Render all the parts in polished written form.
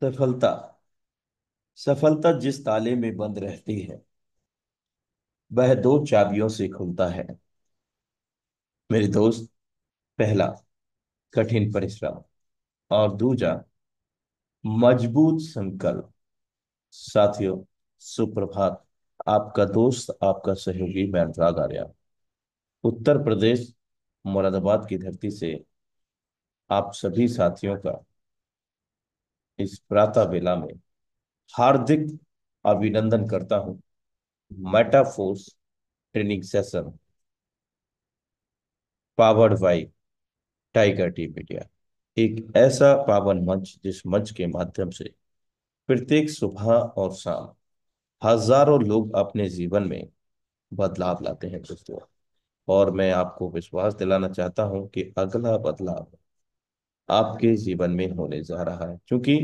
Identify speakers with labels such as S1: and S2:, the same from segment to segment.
S1: सफलता। सफलता जिस ताले में बंद रहती है वह दो चाबियों से खुलता है मेरे दोस्त। पहला, कठिन परिश्रम। और दूसरा, मजबूत संकल्प। साथियों, सुप्रभात। आपका दोस्त, आपका सहयोगी मैं अनुराग आर्या, उत्तर प्रदेश, मुरादाबाद की धरती से आप सभी साथियों का इस प्रातः वेला में हार्दिक अभिनंदन करता हूं। Metaforce training session powered by Tiger T media, एक ऐसा पावन मंच जिस मंच के माध्यम से प्रत्येक सुबह और शाम हजारों लोग अपने जीवन में बदलाव लाते हैं दोस्तों। और मैं आपको विश्वास दिलाना चाहता हूं कि अगला बदलाव आपके जीवन में होने जा रहा है, क्योंकि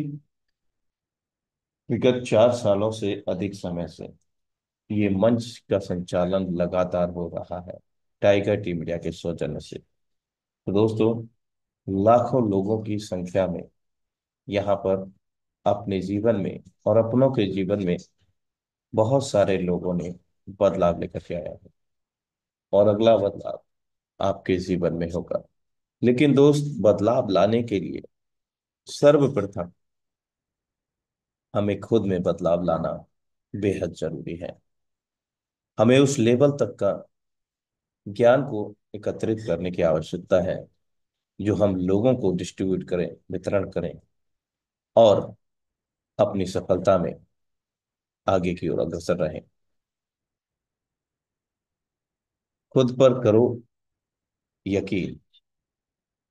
S1: विगत 4 सालों से अधिक समय से ये मंच का संचालन लगातार हो रहा है टाइगर टी मीडिया के सौजन्य से। तो दोस्तों, लाखों लोगों की संख्या में यहाँ पर अपने जीवन में और अपनों के जीवन में बहुत सारे लोगों ने बदलाव लेकर के आया है, और अगला बदलाव आपके जीवन में होगा। लेकिन दोस्त, बदलाव लाने के लिए सर्वप्रथम हमें खुद में बदलाव लाना बेहद जरूरी है। हमें उस लेवल तक का ज्ञान को एकत्रित करने की आवश्यकता है जो हम लोगों को डिस्ट्रीब्यूट करें, वितरण करें, और अपनी सफलता में आगे की ओर अग्रसर रहें। खुद पर करो यकीन,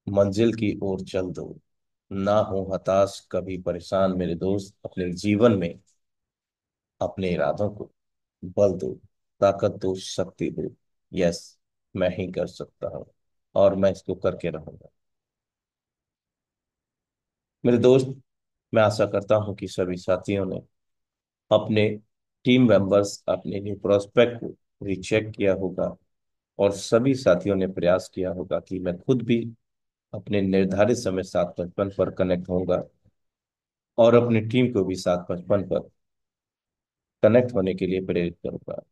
S1: मंजिल की ओर चल दो, ना हो हताश कभी परेशान मेरे दोस्त। अपने जीवन में अपने इरादों को बल दो, ताकत दो, शक्ति दो। यस, मैं ही कर सकता हूँ और मैं इसको करके रहूंगा मेरे दोस्त। मैं आशा करता हूँ कि सभी साथियों ने अपने टीम मेंबर्स, अपने न्यू प्रोस्पेक्ट को रीचेक किया होगा, और सभी साथियों ने प्रयास किया होगा कि मैं खुद भी अपने निर्धारित समय 7:55 पर कनेक्ट होऊंगा और अपनी टीम को भी 7:55 पर कनेक्ट होने के लिए प्रेरित करूंगा।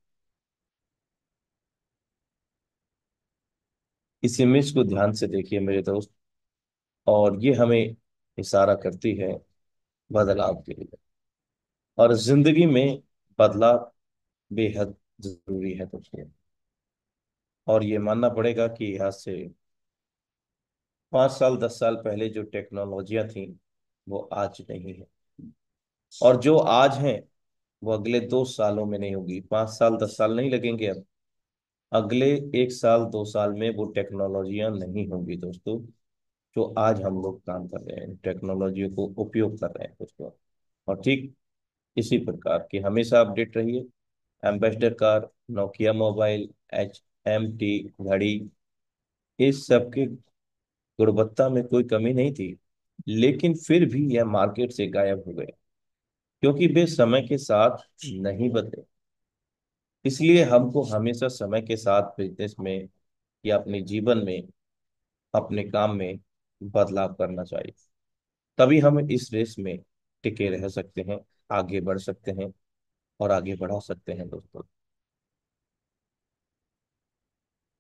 S1: इस इमेज को ध्यान से देखिए मेरे दोस्त, और ये हमें इशारा करती है बदलाव के लिए। और जिंदगी में बदलाव बेहद जरूरी है दोस्तों। और ये मानना पड़ेगा कि आज से 5 साल 10 साल पहले जो टेक्नोलॉजियां थी वो आज नहीं है, और जो आज हैं वो अगले 2 सालों में नहीं होगी। 5 साल 10 साल नहीं लगेंगे अब, अगले 1 साल 2 साल में वो टेक्नोलॉजियां नहीं होंगी दोस्तों, जो आज हम लोग काम कर रहे हैं, टेक्नोलॉजी को उपयोग कर रहे हैं दोस्तों। और ठीक इसी प्रकार की हमेशा अपडेट रहिए। Ambassador car, Nokia mobile, HMT घड़ी, इस सब की गुणवत्ता में कोई कमी नहीं थी, लेकिन फिर भी यह मार्केट से गायब हो गए क्योंकि वे समय के साथ नहीं बदले। इसलिए हमको हमेशा समय के साथ बिजनेस में या अपने जीवन में, अपने काम में बदलाव करना चाहिए। तभी हम इस रेस में टिके रह सकते हैं, आगे बढ़ सकते हैं और आगे बढ़ा सकते हैं दोस्तों।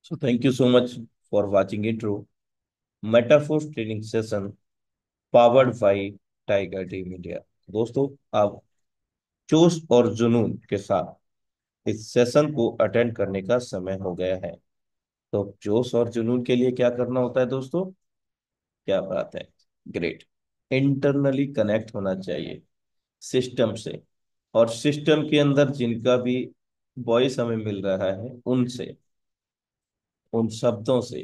S1: So thank you so much for watching intro Metaforce training session powered by Tiger T media. दोस्तों, आप जोश और जुनून के साथ इस सेशन को अटेंड करने का समय हो गया है। तो जोश और जुनून के लिए क्या करना होता है दोस्तों? क्या बात है, ग्रेट। इंटरनली कनेक्ट होना चाहिए सिस्टम से, और सिस्टम के अंदर जिनका भी वॉइस हमें मिल रहा है उनसे, उन शब्दों से,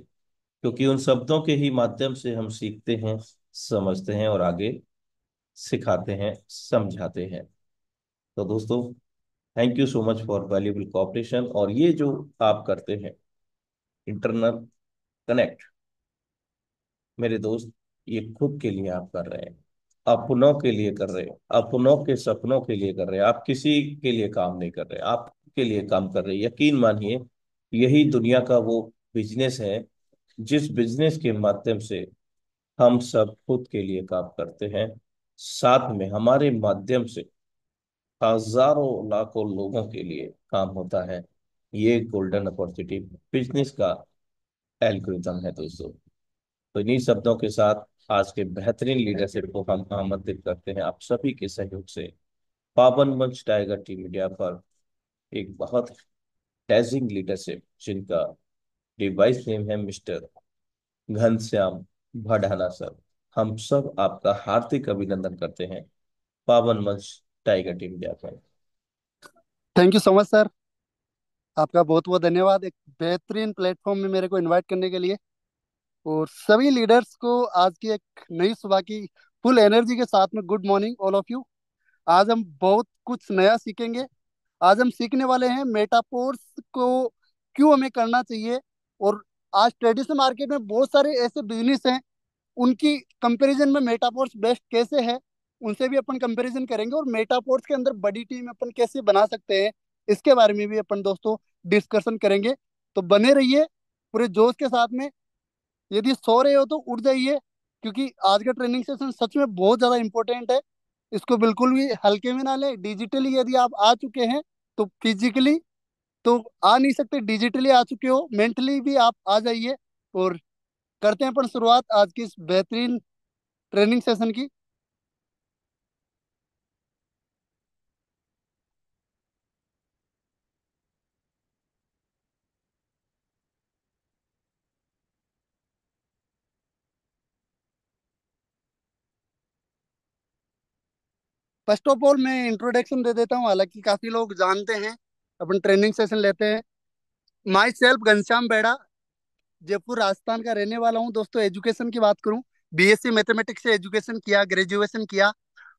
S1: क्योंकि उन शब्दों के ही माध्यम से हम सीखते हैं, समझते हैं और आगे सिखाते हैं, समझाते हैं। तो दोस्तों, thank you so much for valuable cooperation. और ये जो आप करते हैं इंटरनल कनेक्ट, मेरे दोस्त, ये खुद के लिए आप कर रहे हैं, अपनों के लिए कर रहे हैं, अपनों के सपनों के लिए कर रहे हैं। आप किसी के लिए काम नहीं कर रहे, आप के लिए काम कर रहे हैं। यकीन मानिए, यही दुनिया का वो बिजनेस है जिस बिजनेस के माध्यम से हम सब खुद के लिए काम करते हैं, साथ में हमारे माध्यम से हजारों लाखों लोगों के लिए काम होता है। ये गोल्डन अपॉर्चुनिटी बिजनेस का एल्गोरिथम है दोस्तों। तो इन्हीं शब्दों के साथ आज के बेहतरीन लीडरशिप को हम आमंत्रित करते हैं आप सभी के सहयोग से पावन मंच टाइगर टी मीडिया पर एक बहुत डैजिंग लीडरशिप जिनका डिवाइस नेम है मिस्टर घनश्याम भडाना सर। हम सब आपका हार्दिक अभिनंदन करते हैं पावन मंच टाइगर टी मीडिया पर।
S2: Thank you so much sir. आपका बहुत बहुत धन्यवाद एक बेहतरीन प्लेटफॉर्म में मेरे को इनवाइट करने के लिए। और सभी लीडर्स को आज की एक नई सुबह की फुल एनर्जी के साथ में good morning all of you. आज हम बहुत कुछ नया सीखेंगे। आज हम सीखने वाले हैं मेटापोर्स को क्यों हमें करना चाहिए। और आज ट्रेडिशनल मार्केट में बहुत सारे ऐसे बिजनेस हैं, उनकी कंपैरिजन में मेटापोर्स बेस्ट कैसे है, उनसे भी अपन कंपैरिजन करेंगे। और मेटापोर्स के अंदर बड़ी टीम अपन कैसे बना सकते हैं, इसके बारे में भी अपन दोस्तों डिस्कशन करेंगे। तो बने रहिए पूरे जोश के साथ में। यदि सो रहे हो तो उठ जाइए, क्योंकि आज का ट्रेनिंग सेशन सच में बहुत ज्यादा इंपॉर्टेंट है। इसको बिल्कुल भी हल्के में ना लें। डिजिटली यदि आप आ चुके हैं तो फिजिकली तो आ नहीं सकते, डिजिटली आ चुके हो मेंटली भी आप आ जाइए। और करते हैं अपन शुरुआत आज की इस बेहतरीन ट्रेनिंग सेशन की। फर्स्ट ऑफ ऑल मैं इंट्रोडक्शन दे देता हूँ, हालांकि काफी लोग जानते हैं। अपन ट्रेनिंग सेशन लेते हैं। माई सेल्फ घनश्याम बेड़ा, जयपुर राजस्थान का रहने वाला हूँ। दोस्तों एजुकेशन की बात करूँ, बीएससी मैथमेटिक्स से एजुकेशन किया, ग्रेजुएशन किया।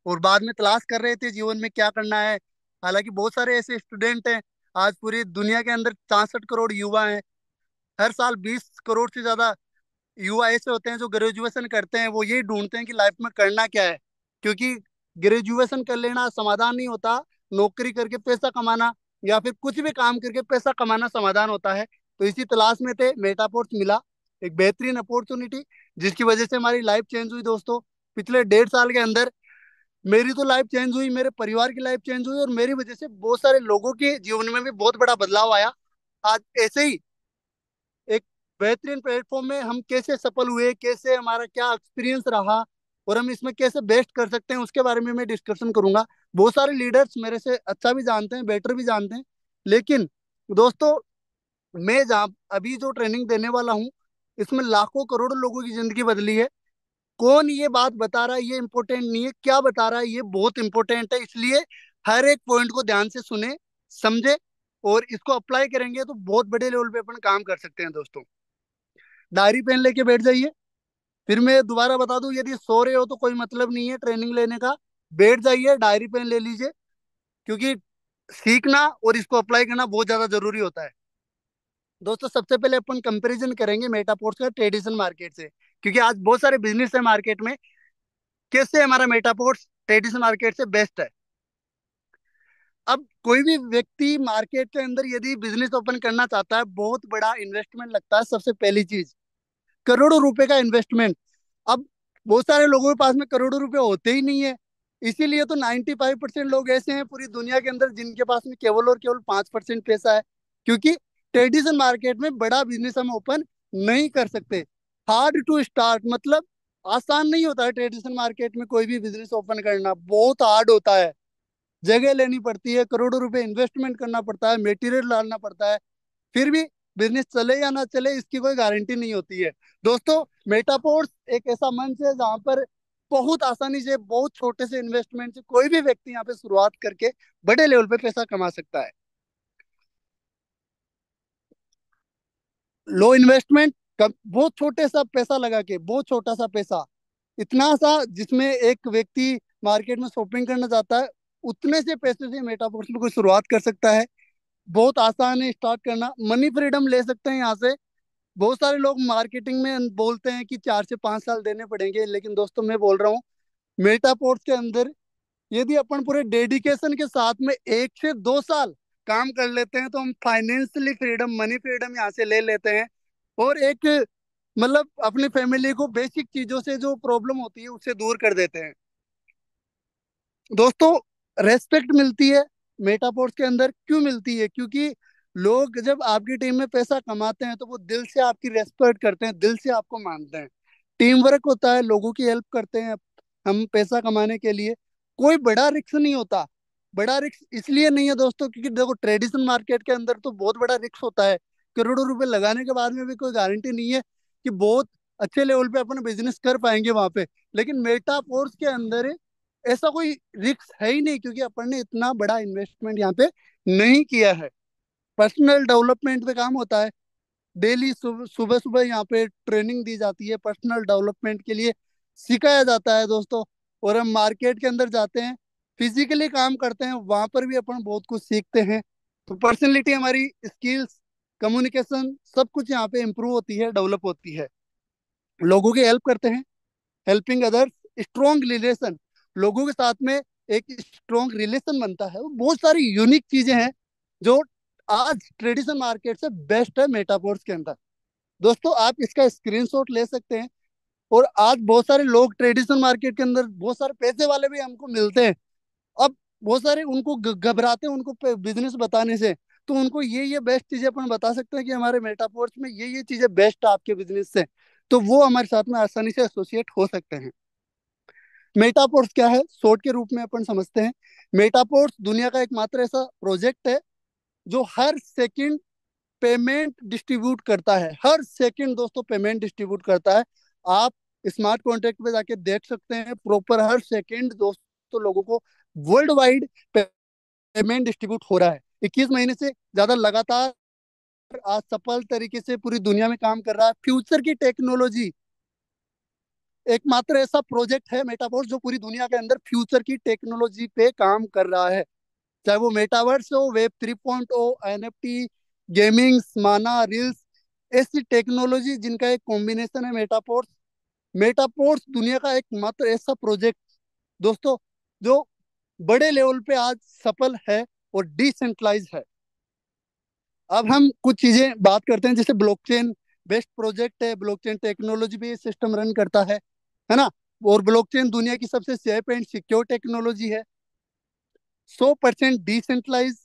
S2: और बाद में तलाश कर रहे थे जीवन में क्या करना है। हालांकि बहुत सारे ऐसे स्टूडेंट हैं, आज पूरी दुनिया के अंदर 64 करोड़ युवा हैं। हर साल 20 करोड़ से ज्यादा युवा ऐसे होते हैं जो ग्रेजुएशन करते हैं, वो यही ढूंढते हैं कि लाइफ में करना क्या है। क्योंकि ग्रेजुएशन कर लेना समाधान नहीं होता। नौकरी करके पैसा कमाना या फिर कुछ भी काम करके पैसा कमाना समाधान होता है। तो इसी तलाश में थे, मेटापोर्स मिला, एक बेहतरीन अपॉर्चुनिटी, जिसकी वजह से हमारी लाइफ चेंज हुई दोस्तों। पिछले 1.5 साल के अंदर मेरी तो लाइफ चेंज हुई, मेरे परिवार की लाइफ चेंज हुई, और मेरी वजह से बहुत सारे लोगों के जीवन में भी बहुत बड़ा बदलाव आया। आज ऐसे ही एक बेहतरीन प्लेटफॉर्म में हम कैसे सफल हुए, कैसे हमारा क्या एक्सपीरियंस रहा, और हम इसमें कैसे बेस्ट कर सकते हैं, उसके बारे में मैं डिस्कशन करूंगा। बहुत सारे लीडर्स मेरे से अच्छा भी जानते हैं, बेटर भी जानते हैं। लेकिन दोस्तों, मैं जहाँ अभी जो ट्रेनिंग देने वाला हूँ, इसमें लाखों करोड़ों लोगों की जिंदगी बदली है। कौन ये बात बता रहा है ये इंपॉर्टेंट नहीं है, क्या बता रहा है ये बहुत इंपॉर्टेंट है। इसलिए हर एक पॉइंट को ध्यान से सुने, समझे, और इसको अप्लाई करेंगे तो बहुत बड़े लेवल पे अपन काम कर सकते हैं दोस्तों। डायरी पेन लेके बैठ जाइए। फिर मैं दोबारा बता दूं, यदि सो रहे हो तो कोई मतलब नहीं है ट्रेनिंग लेने का। बैठ जाइए, डायरी पेन ले लीजिए, क्योंकि सीखना और इसको अप्लाई करना बहुत ज्यादा जरूरी होता है। दोस्तों सबसे पहले अपन कंपैरिजन करेंगे मेटापोर्ट्स का ट्रेडिशनल मार्केट से, क्योंकि आज बहुत सारे बिजनेस है मार्केट में। कैसे हमारा मेटापोर्ट्स ट्रेडिशनल मार्केट से बेस्ट है। अब कोई भी व्यक्ति मार्केट के अंदर यदि बिजनेस ओपन करना चाहता है, बहुत बड़ा इन्वेस्टमेंट लगता है। सबसे पहली चीज, करोड़ों रुपए का इन्वेस्टमेंट। अब बहुत सारे लोगों के पास में करोड़ों रुपए होते ही नहीं है। इसीलिए तो 95% लोग ऐसे हैं पूरी दुनिया के अंदर जिनके पास में केवल और केवल 5% पैसा है। क्योंकि ट्रेडिशनल मार्केट में बड़ा बिजनेस हम ओपन नहीं कर सकते। हार्ड टू स्टार्ट, मतलब आसान नहीं होता है ट्रेडिशनल मार्केट में कोई भी बिजनेस ओपन करना, बहुत हार्ड होता है। जगह लेनी पड़ती है, करोड़ों रुपए इन्वेस्टमेंट करना पड़ता है, मटेरियल डालना पड़ता है। फिर भी बिजनेस चले या ना चले इसकी कोई गारंटी नहीं होती है। दोस्तों मेटापोर्स एक ऐसा मंच है जहां पर बहुत आसानी से, बहुत छोटे से इन्वेस्टमेंट से कोई भी व्यक्ति यहाँ पे शुरुआत करके बड़े लेवल पे पैसा कमा सकता है। लो इन्वेस्टमेंट, बहुत छोटे सा पैसा लगा के, बहुत छोटा सा पैसा, इतना सा जिसमें एक व्यक्ति मार्केट में शॉपिंग करना चाहता है, उतने से पैसे से मेटापोर्स में कोई शुरुआत कर सकता है। बहुत आसान है स्टार्ट करना, मनी फ्रीडम ले सकते हैं यहाँ से। बहुत सारे लोग मार्केटिंग में बोलते हैं कि 4 से 5 साल देने पड़ेंगे, लेकिन दोस्तों मैं बोल रहा हूँ मेटापोर्ट के अंदर यदि अपन पूरे डेडिकेशन के साथ में 1 से 2 साल काम कर लेते हैं, तो हम फाइनेंशियली फ्रीडम, मनी फ्रीडम यहाँ से ले लेते हैं। और एक मतलब अपनी फैमिली को बेसिक चीजों से जो प्रॉब्लम होती है उससे दूर कर देते हैं। दोस्तों, रेस्पेक्ट मिलती है मेटापोर्स के अंदर। क्यों मिलती है? क्योंकि लोग जब आपकी टीम में पैसा कमाते हैं तो वो दिल से आपकी रेस्पेक्ट करते हैं, दिल से आपको मानते हैं। टीम वर्क होता है, लोगों की हेल्प करते हैं हम पैसा कमाने के लिए। कोई बड़ा रिस्क नहीं होता। बड़ा रिस्क इसलिए नहीं है दोस्तों क्योंकि देखो, ट्रेडिशनल मार्केट के अंदर तो बहुत बड़ा रिस्क होता है। करोड़ों रुपए लगाने के बाद में भी कोई गारंटी नहीं है कि बहुत अच्छे लेवल पे अपन बिजनेस कर पाएंगे वहां पे। लेकिन मेटापोर्स के अंदर ऐसा कोई रिस्क है ही नहीं, क्योंकि अपन ने इतना बड़ा इन्वेस्टमेंट यहाँ पे नहीं किया है। पर्सनल डेवलपमेंट पे काम होता है। डेली सुबह सुबह यहाँ पे ट्रेनिंग दी जाती है, पर्सनल डेवलपमेंट के लिए सिखाया जाता है दोस्तों। और हम मार्केट के अंदर जाते हैं, फिजिकली काम करते हैं, वहां पर भी अपन बहुत कुछ सीखते हैं। तो पर्सनैलिटी, हमारी स्किल्स, कम्युनिकेशन, सब कुछ यहाँ पे इम्प्रूव होती है, डेवलप होती है। लोगों की हेल्प करते हैं, हेल्पिंग अदर्स, स्ट्रॉन्ग रिलेशन, लोगों के साथ में एक स्ट्रॉन्ग रिलेशन बनता है। बहुत सारी यूनिक चीजें हैं जो आज ट्रेडिशनल मार्केट से बेस्ट है मेटाफोर्स के अंदर। दोस्तों, आप इसका स्क्रीनशॉट ले सकते हैं। और आज बहुत सारे लोग ट्रेडिशनल मार्केट के अंदर, बहुत सारे पैसे वाले भी हमको मिलते हैं। अब बहुत सारे उनको घबराते हैं उनको बिजनेस बताने से। तो उनको ये बेस्ट चीजें अपन बता सकते हैं कि हमारे मेटाफोर्स में ये चीजें बेस्ट है आपके बिजनेस से। तो वो हमारे साथ में आसानी से एसोसिएट हो सकते हैं। मेटापोर्स क्या है, शॉर्ट के रूप में अपन समझते हैं। मेटापोर्स दुनिया का एकमात्र ऐसा प्रोजेक्ट है जो हर सेकंड पेमेंट डिस्ट्रीब्यूट करता है। हर सेकंड दोस्तों पेमेंट डिस्ट्रीब्यूट करता है। आप स्मार्ट कॉन्ट्रैक्ट पे जाके देख सकते हैं, प्रॉपर हर सेकंड दोस्तों लोगों को वर्ल्ड वाइड पेमेंट डिस्ट्रीब्यूट हो रहा है। 21 महीने से ज्यादा लगातार आज सफल तरीके से पूरी दुनिया में काम कर रहा है। फ्यूचर की टेक्नोलॉजी, एकमात्र ऐसा प्रोजेक्ट है मेटावर्स जो पूरी दुनिया के अंदर फ्यूचर की टेक्नोलॉजी पे काम कर रहा है। चाहे वो मेटावर्स हो, वेब 3.0, एनएफटी, गेमिंग, माना, रील्स, ऐसी टेक्नोलॉजी जिनका एक कॉम्बिनेशन है मेटापोर्स। मेटापोर्स दुनिया का एकमात्र ऐसा प्रोजेक्ट दोस्तों जो बड़े लेवल पे आज सफल है और डिसेंट्रलाइज है। अब हम कुछ चीजें बात करते हैं, जैसे ब्लॉकचेन बेस्ट प्रोजेक्ट है, ब्लॉकचेन टेक्नोलॉजी पे सिस्टम रन करता है ना। और ब्लॉकचेन दुनिया की सबसे सेफ एंड सिक्योर टेक्नोलॉजी है। 100% डिसेंट्रलाइज,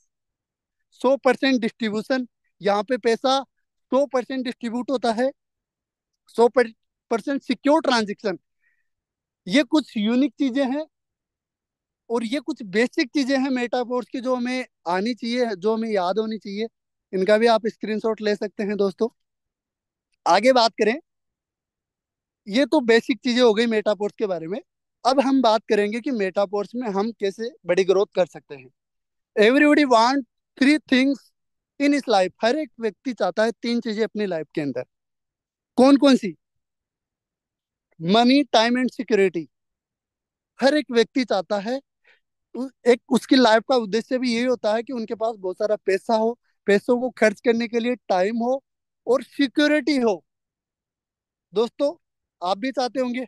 S2: 100% डिस्ट्रीब्यूशन। यहाँ पे पैसा 100% डिस्ट्रीब्यूट होता है, 100% सिक्योर ट्रांजेक्शन। ये कुछ यूनिक चीजें हैं और ये कुछ बेसिक चीजें हैं मेटाफोर्स की जो हमें आनी चाहिए, जो हमें याद होनी चाहिए। इनका भी आप स्क्रीनशॉट ले सकते हैं दोस्तों। आगे बात करें, ये तो बेसिक चीजें हो गई मेटाफोर्स के बारे में। अब हम बात करेंगे कि मेटाफोर्स में हम कैसे बड़ी ग्रोथ कर सकते हैं। एवरीबडी वांट 3 थिंग्स इन इस लाइफ। हर एक व्यक्ति चाहता है 3 चीजें अपनी लाइफ के अंदर। कौन कौन सी? Money, time and security. हर एक व्यक्ति चाहता है। एक उसकी लाइफ का उद्देश्य भी यही होता है कि उनके पास बहुत सारा पैसा हो, पैसों को खर्च करने के लिए टाइम हो और सिक्योरिटी हो। दोस्तों, आप भी चाहते होंगे।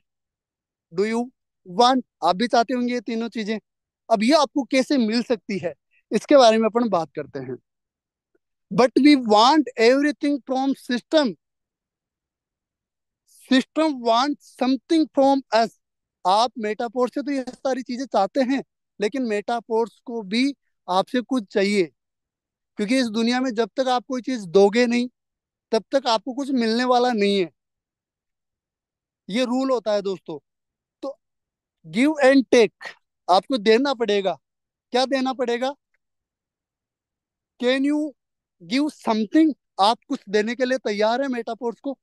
S2: Do you want? आप भी चाहते होंगे ये तीनों चीजें। अब ये आपको कैसे मिल सकती है, इसके बारे में अपन बात करते हैं। But we want everything from system, system want something from us. आप मेटाफोर से तो ये सारी चीजें चाहते हैं, लेकिन मेटाफोर्स को भी आपसे कुछ चाहिए। क्योंकि इस दुनिया में जब तक आप कोई चीज दोगे नहीं, तब तक आपको कुछ मिलने वाला नहीं है। ये रूल होता है दोस्तों। तो गिव एंड टेक, आपको देना पड़ेगा। क्या देना पड़ेगा? Can you give something? आप कुछ देने के लिए तैयार है मेटाफोर्स को?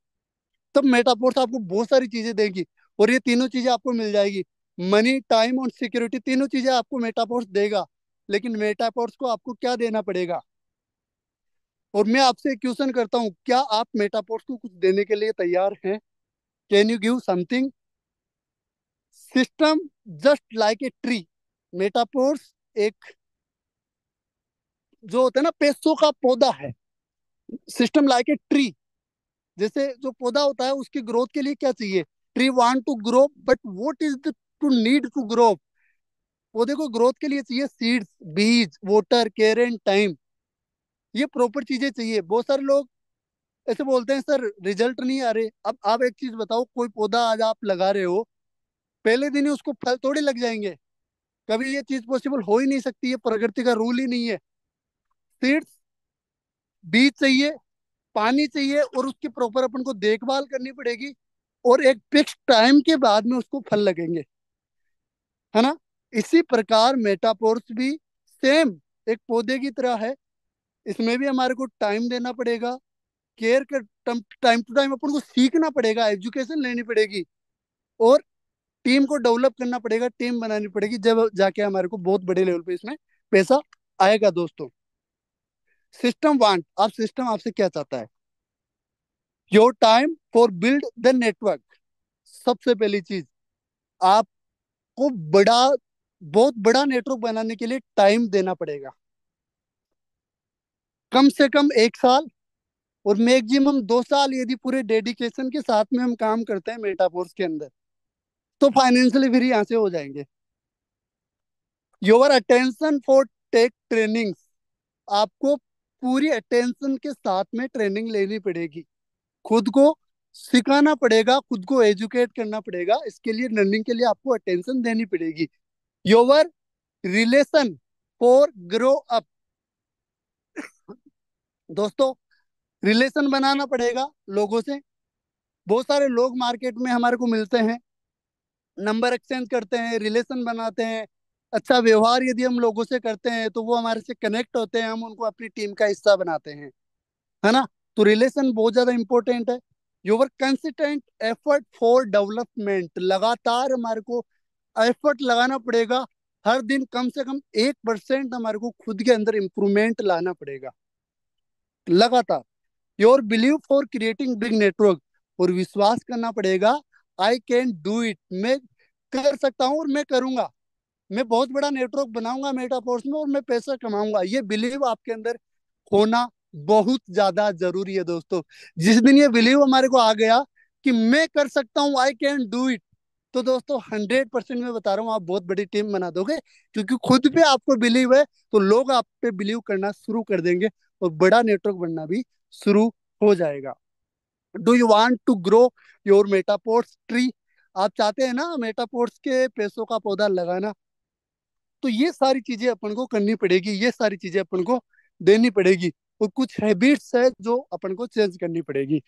S2: तब मेटाफोर्स आपको बहुत सारी चीजें देगी। और ये तीनों चीजें आपको मिल जाएगी। मनी, टाइम और सिक्योरिटी, तीनों चीजें आपको मेटाफोर्स देगा। लेकिन मेटाफोर्स को आपको क्या देना पड़ेगा? और मैं आपसे क्वेश्चन करता हूँ, क्या आप मेटाफोर्स को कुछ देने के लिए तैयार हैं? Can you give something? System just like a tree. Metaforce एक, जो होता है ना, पैसों का पौधा है। सिस्टम लाइक ए ट्री, जैसे जो पौधा होता है उसकी ग्रोथ के लिए क्या चाहिए? Tree want to grow, but what is the to need to grow? पौधे को ग्रोथ के लिए चाहिए सीड्स, बीज, वाटर, केयर एंड टाइम। ये प्रॉपर चीजें चाहिए। बहुत सारे लोग ऐसे बोलते हैं, सर रिजल्ट नहीं आ रहे। अब आप एक चीज बताओ, कोई पौधा आज आप लगा रहे हो, पहले दिन ही उसको फल थोड़े लग जाएंगे। कभी ये चीज पॉसिबल हो ही नहीं सकती, ये प्रकृति का रूल ही नहीं है। सीड्स, बीज चाहिए, पानी चाहिए, और उसकी प्रॉपर अपन को देखभाल करनी पड़ेगी, और एक फिक्स टाइम के बाद में उसको फल लगेंगे, है ना। इसी प्रकार मेटापोर्स भी सेम एक पौधे की तरह है। इसमें भी हमारे को टाइम देना पड़ेगा, केयर कर, टाइम टू टाइम अपन को सीखना पड़ेगा, एजुकेशन लेनी पड़ेगी, और टीम को डेवलप करना पड़ेगा, टीम बनानी पड़ेगी, जब जाके हमारे को बहुत बड़े लेवल पे इसमें पैसा आएगा दोस्तों। सिस्टम वांट, आप सिस्टम आपसे क्या चाहता है? Your time for build the network. सबसे पहली चीज, आपको बड़ा, बहुत बड़ा नेटवर्क बनाने के लिए टाइम देना पड़ेगा, कम से कम 1 साल, और मैक्सिमम 2 साल, यदि पूरे डेडिकेशन के साथ में हम काम करते हैं मेटाफोर्स के अंदर, तो फाइनेंशियली फिर यहाँ से हो जाएंगे। Your attention for take trainings, आपको पूरी अटेंशन के साथ में ट्रेनिंग लेनी पड़ेगी, खुद को सिखाना पड़ेगा, खुद को एजुकेट करना पड़ेगा, इसके लिए लर्निंग के लिए आपको अटेंशन देनी पड़ेगी। Your relation for grow up, दोस्तों रिलेशन बनाना पड़ेगा लोगों से। बहुत सारे लोग मार्केट में हमारे को मिलते हैं, नंबर एक्सचेंज करते हैं, रिलेशन बनाते हैं, अच्छा व्यवहार यदि हम लोगों से करते हैं तो वो हमारे से कनेक्ट होते हैं, हम उनको अपनी टीम का हिस्सा बनाते हैं, है ना। तो रिलेशन बहुत ज्यादा इंपॉर्टेंट है। Your consistent effort for development, लगातार हमारे को एफर्ट लगाना पड़ेगा, हर दिन कम से कम 1% हमारे को खुद के अंदर इंप्रूवमेंट लाना पड़ेगा लगातार। Your believe for creating big network, और विश्वास करना पड़ेगा, आई कैन डू इट, मैं कर सकता हूँ और मैं करूंगा, मैं बहुत बड़ा नेटवर्क बनाऊंगा मेटाफोर्स में और मैं पैसा कमाऊंगा। ये बिलीव आपके अंदर होना बहुत ज्यादा जरूरी है दोस्तों। जिस दिन ये बिलीव हमारे को आ गया कि मैं कर सकता हूँ, आई कैन डू इट, तो दोस्तों 100% मैं बता रहा हूँ आप बहुत बड़ी टीम बना दोगे, क्योंकि खुद पे आपको बिलीव है, तो लोग आप पे बिलीव करना शुरू कर देंगे, और बड़ा नेटवर्क बनना भी शुरू हो जाएगा। Do you want to grow your Metaforce tree, आप चाहते हैं ना मेटापोर्स के पैसों का पौधा लगाना, तो ये सारी चीजें अपन को करनी पड़ेगी, ये सारी चीजें अपन को देनी पड़ेगी, और कुछ हैबिट्स है जो अपन को चेंज करनी पड़ेगी।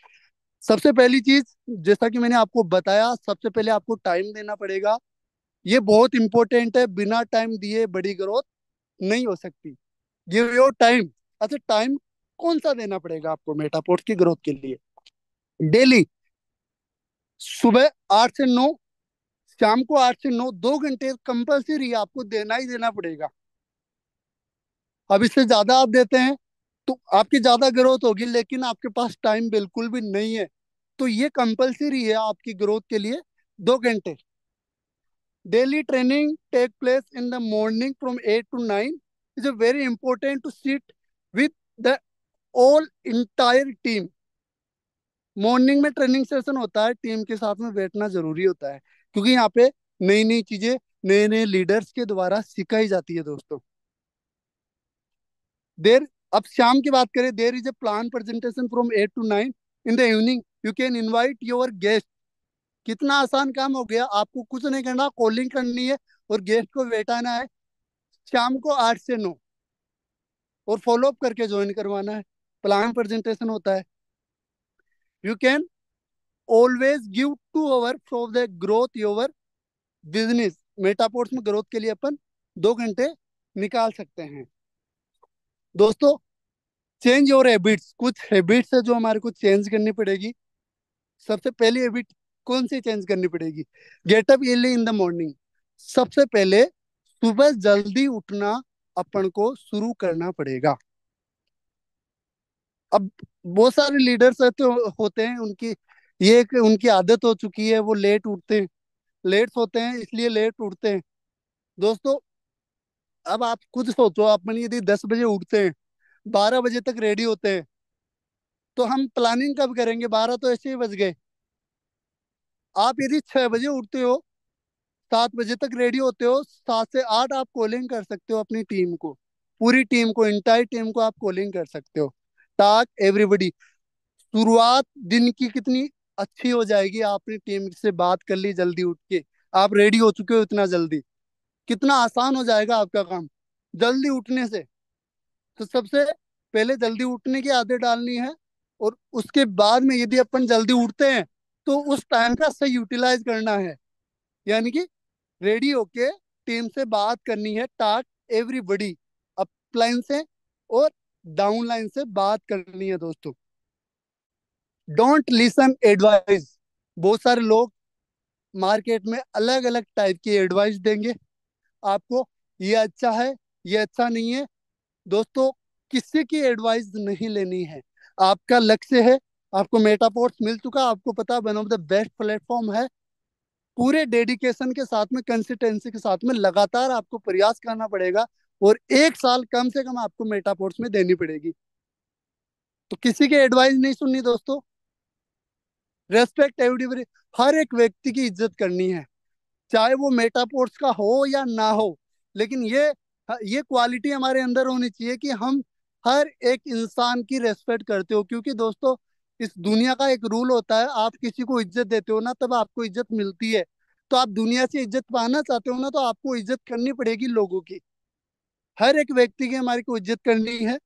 S2: सबसे पहली चीज, जैसा कि मैंने आपको बताया, सबसे पहले आपको टाइम देना पड़ेगा, ये बहुत इंपॉर्टेंट है, बिना टाइम दिए बड़ी ग्रोथ नहीं हो सकती। Give your time. अच्छा, टाइम कौन सा देना पड़ेगा आपको मेटापोर्ट की ग्रोथ के लिए? डेली, सुबह 8 से 9, शाम को 8 से 9, 2 घंटे कंपल्सरी आपको देना ही देना पड़ेगा। अब इससे ज्यादा आप देते हैं तो आपकी ज्यादा ग्रोथ होगी, लेकिन आपके पास टाइम बिल्कुल भी नहीं है, तो ये कंपल्सरी है आपकी ग्रोथ के लिए, 2 घंटे। Daily training take place in the morning from 8 to 9, is a very important to sit with the all entire team. Morning में ट्रेनिंग सेशन होता है, टीम के साथ में बैठना जरूरी होता है, क्योंकि यहाँ पे नई नई चीजें नए नए लीडर्स के द्वारा सिखाई जाती है दोस्तों। देर अब शाम की बात करें, there is a plan presentation from 8 to 9 in the evening, you can invite your guest. कितना आसान काम हो गया, आपको कुछ नहीं करना, कॉलिंग करनी है और गेस्ट को बैठाना है शाम को 8 से 9, और फॉलो अप करके ज्वाइन करवाना है। प्लान प्रेजेंटेशन होता है। You can always give 2 hours for the growth your business. Metaforce में ग्रोथ के लिए अपन 2 घंटे निकाल सकते हैं दोस्तों। चेंज योर हैबिट्स, कुछ हैबिट्स है जो हमारे को चेंज करनी पड़ेगी। सबसे पहली हैबिट कौन सी चेंज करनी पड़ेगी? Get up early in the morning. सबसे पहले सुबह जल्दी उठना अपन को शुरू करना पड़ेगा। अब बहुत सारे लीडर्स होते हैं, उनकी ये एक उनकी आदत हो चुकी है, वो लेट उठते हैं, लेट सोते हैं, इसलिए लेट उठते हैं दोस्तों। अब आप खुद सोचो, अपन यदि 10 बजे उठते हैं, 12 बजे तक रेडी होते हैं, तो हम प्लानिंग कब करेंगे? 12 तो ऐसे ही बज गए। आप यदि 6 बजे उठते हो, 7 बजे तक रेडी होते हो, 7 से 8 आप कॉलिंग कर सकते हो अपनी टीम को, पूरी टीम को, इंटायर टीम को आप कॉलिंग कर सकते हो। टास्क एवरीबडी, शुरुआत दिन की कितनी अच्छी हो जाएगी, आपने टीम से बात कर ली जल्दी उठ के, आप रेडी हो चुके हो इतना जल्दी, कितना आसान हो जाएगा आपका काम जल्दी उठने से। तो सबसे पहले जल्दी उठने की आदत डालनी है, और उसके बाद में यदि अपन जल्दी उठते हैं तो उस टाइम का सही यूटिलाइज करना है। यानी कि रेडी होके टीम से बात करनी है, टास्क एवरीबडी, अपलाइन से और डाउन लाइन से बात करनी है दोस्तों। Don't listen advice. बहुत सारे लोग मार्केट में अलग अलग टाइप की एडवाइस देंगे आपको, ये अच्छा है, ये अच्छा नहीं है। दोस्तों, किसी की एडवाइस नहीं लेनी है। आपका लक्ष्य है, आपको मेटापोर्ट्स मिल चुका, आपको पता है one of the best platform है। पूरे डेडिकेशन के साथ में, कंसिस्टेंसी के साथ में लगातार आपको प्रयास करना पड़ेगा, और 1 साल कम से कम आपको मेटापोर्ट्स में देनी पड़ेगी। तो किसी की एडवाइस नहीं सुननी दोस्तों। Respect everybody. हर एक व्यक्ति की इज्जत करनी है, चाहे वो मेटापोर्ट्स का हो या ना हो। लेकिन ये क्वालिटी हमारे अंदर होनी चाहिए कि हम हर एक इंसान की रेस्पेक्ट करते हो, क्योंकि दोस्तों इस दुनिया का एक रूल होता है, आप किसी को इज्जत देते हो ना तब आपको इज्जत मिलती है। तो आप दुनिया से इज्जत पाना चाहते हो ना, तो आपको इज्जत करनी पड़ेगी लोगों की। हर एक व्यक्ति की हमारी को इज्जत करनी है।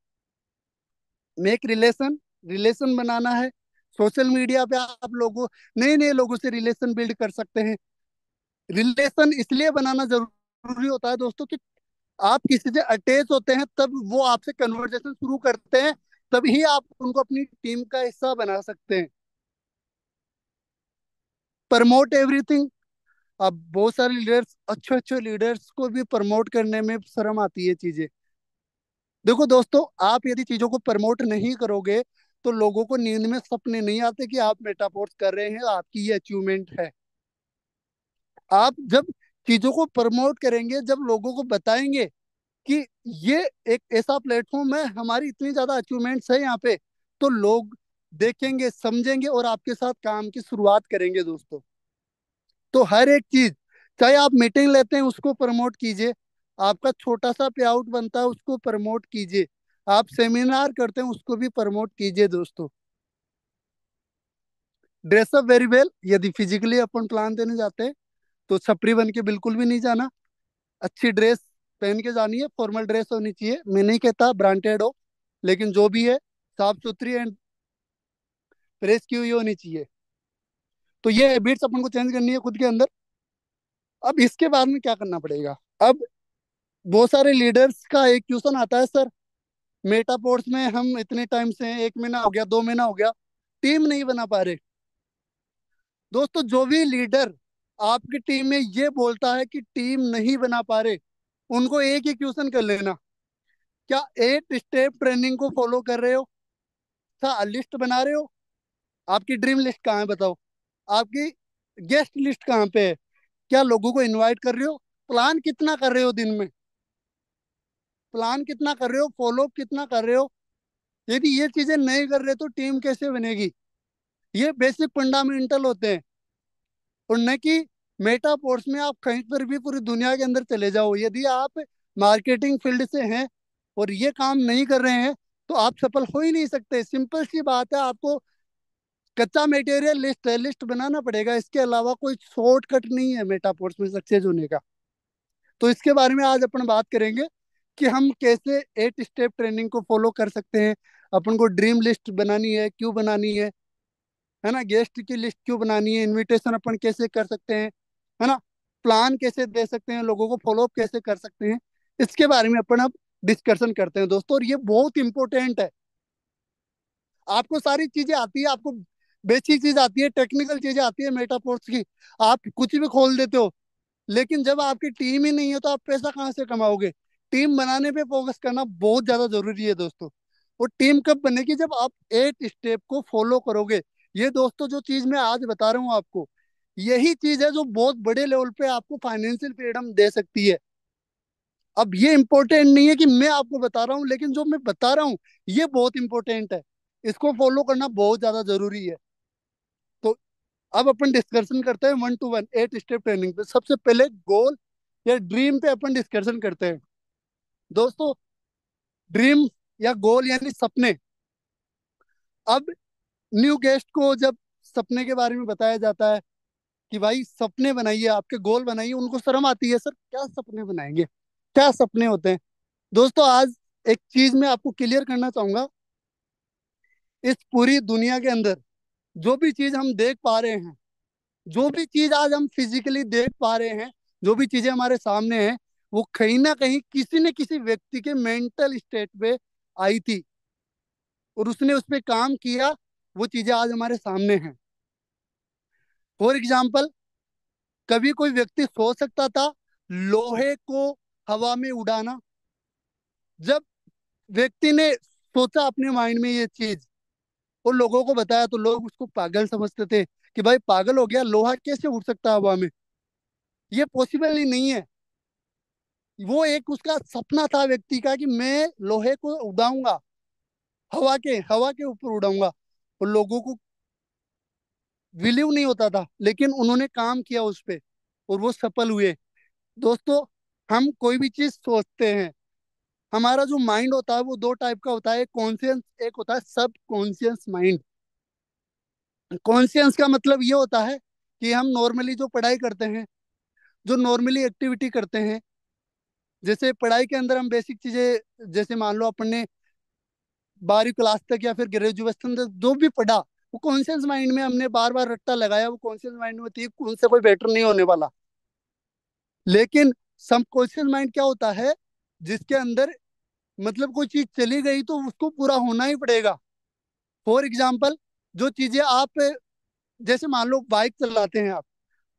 S2: मेक रिलेशन, रिलेशन बनाना है। सोशल मीडिया पे आप लोगों, नए नए लोगों से रिलेशन बिल्ड कर सकते हैं। रिलेशन इसलिए बनाना जरूरी होता है दोस्तों कि आप किसी से अटैच होते हैं, तब वो आपसे कन्वर्सेशन शुरू करते हैं, तभी आप उनको अपनी टीम का हिस्सा बना सकते हैं। Promote everything. अब बहुत सारे लीडर्स, अच्छे अच्छे लीडर्स को भी प्रमोट करने में शर्म आती है चीजें। देखो दोस्तों, आप यदि चीजों को प्रमोट नहीं करोगे तो लोगों को नींद में सपने नहीं आते कि आप मेटापोर्स कर रहे हैं, आपकी ये अचीवमेंट है। आप जब चीजों को प्रमोट करेंगे, जब लोगों को बताएंगे कि ये एक ऐसा प्लेटफॉर्म है, हमारी इतनी ज्यादा अचीवमेंट्स है यहाँ पे, तो लोग देखेंगे, समझेंगे और आपके साथ काम की शुरुआत करेंगे दोस्तों। तो हर एक चीज, चाहे आप मीटिंग लेते हैं उसको प्रमोट कीजिए, आपका छोटा सा पे आउट बनता है उसको प्रमोट कीजिए, आप सेमिनार करते हैं उसको भी प्रमोट कीजिए दोस्तों। Dress up very well. यदि फिजिकली अपन प्लान देने जाते हैं तो छपरी बन के बिल्कुल भी नहीं जाना। अच्छी ड्रेस पहन के जानी है, फॉर्मल ड्रेस होनी चाहिए। मैं नहीं कहता ब्रांडेड हो, लेकिन जो भी है साफ सुथरी एंड प्रेस की हुई होनी चाहिए। तो ये हैबिट्स अपन को चेंज करनी है खुद के अंदर। अब इसके बाद में क्या करना पड़ेगा? अब बहुत सारे लीडर्स का एक क्वेश्चन आता है, सर मेटापोर्ट्स में हम इतने टाइम से हैं, 1 महीना हो गया, 2 महीना हो गया, टीम नहीं बना पा रहे। दोस्तों, जो भी लीडर आपकी टीम में ये बोलता है कि टीम नहीं बना पा रहे, उनको एक ही क्वेश्चन कर लेना, क्या 8 स्टेप ट्रेनिंग को फॉलो कर रहे हो? अच्छा, लिस्ट बना रहे हो? आपकी ड्रीम लिस्ट कहाँ है बताओ? आपकी गेस्ट लिस्ट कहाँ पे है? क्या लोगों को इनवाइट कर रहे हो? प्लान कितना कर रहे हो दिन में? प्लान कितना कर रहे हो? फॉलो कितना कर रहे हो? यदि ये चीजें नहीं कर रहे तो टीम कैसे बनेगी? ये बेसिक फंडामेंटल होते हैं। और न कि मेटापोर्स में आप कहीं पर भी पूरी दुनिया के अंदर चले जाओ, यदि आप मार्केटिंग फील्ड से हैं और ये काम नहीं कर रहे हैं तो आप सफल हो ही नहीं सकते। सिंपल सी बात है, आपको कच्चा मटेरियल लिस्ट है, लिस्ट बनाना पड़ेगा, इसके अलावा कोई शॉर्टकट नहीं है मेटापोर्स में सक्सेस होने का। तो इसके बारे में आज अपन बात करेंगे कि हम कैसे 8 स्टेप ट्रेनिंग को फॉलो कर सकते हैं। अपन को ड्रीम लिस्ट बनानी है, क्यों बनानी है ना? गेस्ट की लिस्ट क्यों बनानी है? इनविटेशन अपन कैसे कर सकते हैं, है ना? प्लान कैसे दे सकते हैं, लोगों को फॉलो अप कैसे कर सकते हैं, इसके बारे में अपन अब डिस्कशन करते हैं दोस्तों। और ये बहुत इंपॉर्टेंट है। आपको सारी चीजें आती है, आपको बेसिक चीज आती है, टेक्निकल चीजें आती है मेटापोर्ट्स की, आप कुछ भी खोल देते हो। लेकिन जब आपकी टीम ही नहीं है तो आप पैसा कहाँ से कमाओगे? टीम बनाने पे फोकस करना बहुत ज्यादा जरूरी है दोस्तों। और टीम कब बनेगी? जब आप 8 स्टेप को फॉलो करोगे। ये दोस्तों जो चीज मैं आज बता रहा हूँ आपको, यही चीज है जो बहुत बड़े लेवल पे आपको फाइनेंशियल फ्रीडम दे सकती है। अब ये इंपॉर्टेंट नहीं है कि मैं आपको बता रहा हूँ, लेकिन जो मैं बता रहा हूँ ये बहुत इंपॉर्टेंट है, इसको फॉलो करना बहुत ज्यादा जरूरी है। तो अब अपन डिस्कशन करते हैं 1 to 1 8 स्टेप ट्रेनिंग पे। सबसे पहले गोल या ड्रीम पे अपन डिस्कशन करते हैं दोस्तों। ड्रीम या गोल यानी सपने। अब न्यू गेस्ट को जब सपने के बारे में बताया जाता है कि भाई सपने बनाइए, आपके गोल बनाइए। उनको शर्म आती है, सर क्या सपने बनाएंगे, क्या सपने होते हैं। दोस्तों आज एक चीज मैं आपको क्लियर करना चाहूंगा। इस पूरी दुनिया के अंदर जो भी चीज हम देख पा रहे हैं, जो भी चीज आज हम फिजिकली देख पा रहे हैं, जो भी चीजें हमारे सामने हैं, वो कहीं ना कहीं किसी न किसी व्यक्ति के मेंटल स्टेट पे आई थी और उसने उस पर काम किया। वो चीजें आज हमारे सामने हैं। फॉर एग्जाम्पल, कभी कोई व्यक्ति सोच सकता था लोहे को हवा में उड़ाना। जब व्यक्ति ने सोचा अपने माइंड में ये चीज और लोगों को बताया, तो लोग उसको पागल समझते थे कि भाई पागल हो गया, लोहा कैसे उड़ सकता है हवा में, ये पॉसिबल ही नहीं है। वो एक उसका सपना था व्यक्ति का कि मैं लोहे को उड़ाऊंगा, हवा के ऊपर उड़ाऊंगा। और लोगों को बिलीव नहीं होता था, लेकिन उन्होंने काम किया उस पे और वो सफल हुए। दोस्तों, हम कोई भी चीज सोचते हैं, हमारा जो माइंड होता है वो दो टाइप का होता है, कॉन्शियस, एक होता है सब कॉन्शियस माइंड। कॉन्शियस का मतलब ये होता है कि हम नॉर्मली जो पढ़ाई करते हैं, जो नॉर्मली एक्टिविटी करते हैं, जैसे पढ़ाई के अंदर हम बेसिक चीजें, जैसे मान लो अपन ने 12वीं क्लास तक या फिर ग्रेजुएशन तक जो भी पढ़ा, वो कॉन्शियस माइंड में हमने बार बार रट्टा लगाया, वो कॉन्शियस माइंड में थी, उनसे कोई बेटर नहीं होने वाला। लेकिन सबकॉन्शियस माइंड क्या होता है, जिसके अंदर मतलब कोई चीज चली गई तो उसको पूरा होना ही पड़ेगा। फॉर एग्जाम्पल, जो चीजें आप, जैसे मान लो बाइक चलाते हैं आप,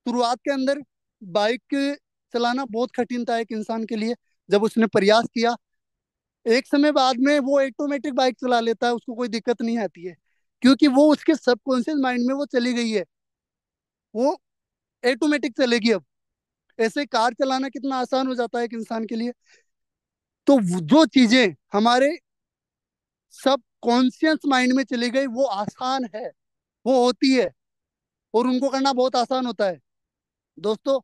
S2: शुरुआत के अंदर बाइक चलाना बहुत कठिन था एक इंसान के लिए। जब उसने प्रयास किया, एक समय बाद में वो ऑटोमेटिक बाइक चला लेता है, उसको कोई दिक्कत नहीं आती है, क्योंकि वो उसके सबकॉन्शियस माइंड में वो चली गई है, वो ऑटोमेटिक चलेगी अब। ऐसे कार चलाना कितना आसान हो जाता है एक इंसान के लिए। तो जो चीजें हमारे सब कॉन्शियस माइंड में चली गई वो आसान है, वो होती है, और उनको करना बहुत आसान होता है। दोस्तों,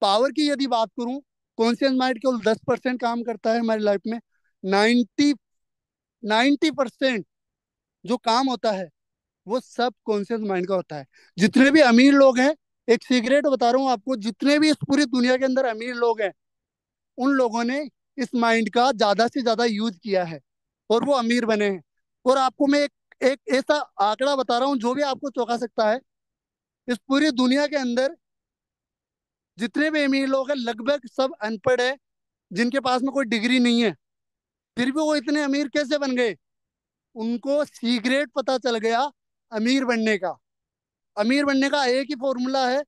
S2: पावर की यदि बात करूं, कॉन्शियस माइंड केवल 10% काम करता है हमारी लाइफ में। 90 90% जो काम होता है वो सब कॉन्शियस माइंड का होता है। जितने भी अमीर लोग हैं, एक सीक्रेट बता रहा हूँ आपको, जितने भी इस पूरी दुनिया के अंदर अमीर लोग हैं, उन लोगों ने इस माइंड का ज्यादा से ज्यादा यूज किया है और वो अमीर बने हैं। और आपको मैं एक ऐसा आंकड़ा बता रहा हूँ जो भी आपको चौंका सकता है। इस पूरी दुनिया के अंदर जितने भी अमीर लोग हैं, लगभग सब अनपढ़ है, जिनके पास में कोई डिग्री नहीं है। फिर भी वो इतने अमीर कैसे बन गए? उनको सीक्रेट पता चल गया अमीर बनने का। अमीर बनने का एक ही फॉर्मूला है,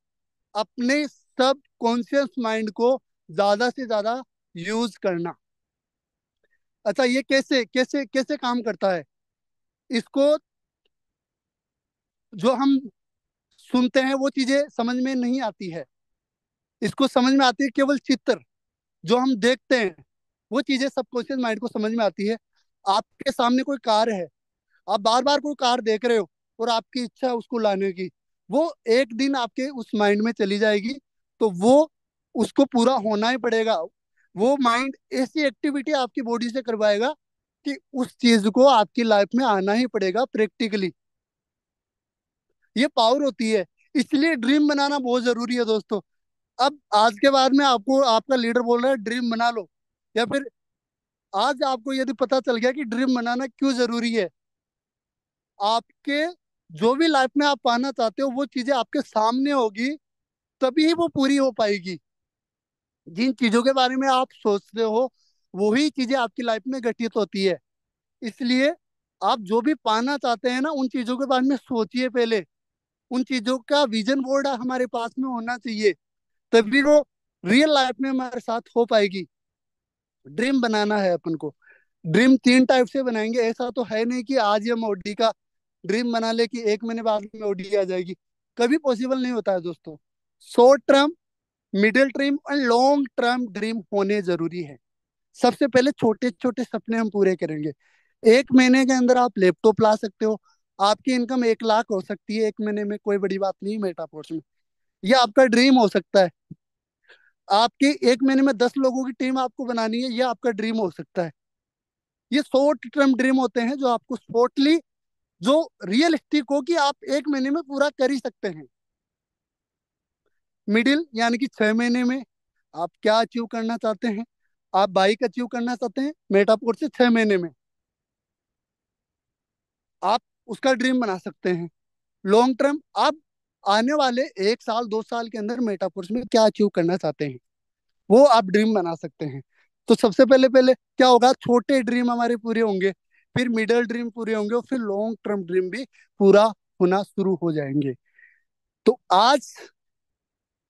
S2: अपने सब कॉन्शियस माइंड को ज्यादा से ज्यादा यूज करना। अच्छा, ये कैसे कैसे कैसे काम करता है? इसको, जो हम सुनते हैं वो चीजें समझ में नहीं आती है, इसको समझ में आती है केवल चित्र। जो हम देखते हैं वो चीजें सबकॉन्शियस माइंड को समझ में आती है। आपके सामने कोई कार है, आप बार बार कोई कार देख रहे हो और आपकी इच्छा है उसको लाने की, वो एक दिन आपके उस माइंड में चली जाएगी, तो वो उसको पूरा होना ही पड़ेगा। वो माइंड ऐसी एक्टिविटी आपकी बॉडी से करवाएगा कि उस चीज को आपकी लाइफ में आना ही पड़ेगा प्रैक्टिकली। ये पावर होती है। इसलिए ड्रीम बनाना बहुत जरूरी है दोस्तों। अब आज के बाद में आपको आपका लीडर बोल रहा है ड्रीम बना लो, या फिर आज आपको यदि पता चल गया कि ड्रीम बनाना क्यों जरूरी है, आपके जो भी लाइफ में आप पाना चाहते हो वो चीजें आपके सामने होगी, तभी वो पूरी हो पाएगी। जिन चीजों के बारे में आप सोचते हो वही चीजें आपकी लाइफ में घटित होती है। इसलिए आप जो भी पाना चाहते हैं ना, उन चीजों के बारे में सोचिए पहले। उन चीजों का विजन बोर्ड हमारे पास में होना चाहिए, तभी वो रियल लाइफ में हमारे साथ हो पाएगी। ड्रीम बनाना है अपन को। ड्रीम 3 टाइप से बनाएंगे। ऐसा तो है नहीं कि आज ही हम ओडी का ड्रीम बना ले कि 1 महीने बाद में ओडी आ जाएगी। कभी पॉसिबल नहीं होता है दोस्तों। शॉर्ट टर्म, मिडिल टर्म और लॉन्ग टर्म ड्रीम होने जरूरी है। सबसे पहले छोटे छोटे सपने हम पूरे करेंगे। 1 महीने के अंदर आप लैपटॉप ला सकते हो, आपकी इनकम 1 लाख हो सकती है 1 महीने में, कोई बड़ी बात नहीं मेटाफोर्स में। ये आपका ड्रीम हो सकता है। आपकी 1 महीने में 10 लोगों की टीम आपको बनानी है, ये आपका ड्रीम हो सकता है। ये शॉर्ट टर्म ड्रीम होते हैं जो आपको शॉर्टली, जो रियलिस्टिक हो कि आप 1 महीने में पूरा कर ही सकते हैं। मिडिल यानी कि 6 महीने में आप क्या अचीव करना चाहते हैं। आप बाइक अचीव करना चाहते हैं मेटापोर से 6 महीने में, आप उसका ड्रीम बना सकते हैं। लॉन्ग टर्म, आप आने वाले 1 साल 2 साल के अंदर मेटापोर्स में क्या अचीव करना चाहते हैं, वो आप ड्रीम बना सकते हैं। तो सबसे पहले पहले क्या होगा, छोटे ड्रीम हमारे पूरे होंगे, फिर मिडिल ड्रीम पूरे होंगे, और फिर लॉन्ग टर्म ड्रीम भी पूरा होना शुरू हो जाएंगे। तो आज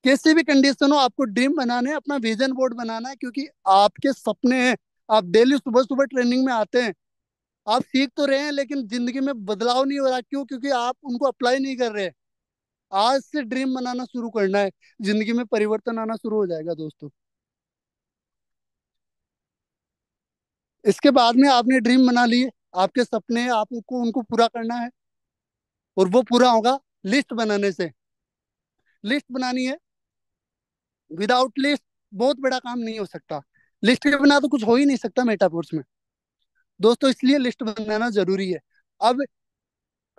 S2: कैसे भी कंडीशन हो, आपको ड्रीम बनाना है, अपना विजन बोर्ड बनाना है, क्योंकि आपके सपने हैं। आप डेली सुबह सुबह ट्रेनिंग में आते हैं, आप सीख तो रहे हैं, लेकिन जिंदगी में बदलाव नहीं हो रहा। क्यों? क्योंकि आप उनको अप्लाई नहीं कर रहे। आज से ड्रीम बनाना शुरू करना है, जिंदगी में परिवर्तन आना शुरू हो जाएगा दोस्तों। इसके बाद में आपने ड्रीम बना लिए, आपके सपने, आपको उनको पूरा करना है, और वो पूरा होगा लिस्ट बनाने से। लिस्ट बनानी है, विदाउट लिस्ट बहुत बड़ा काम नहीं हो सकता। लिस्ट के बिना तो कुछ हो ही नहीं सकता मेटाकोर्स में दोस्तों, इसलिए लिस्ट बनाना जरूरी है। अब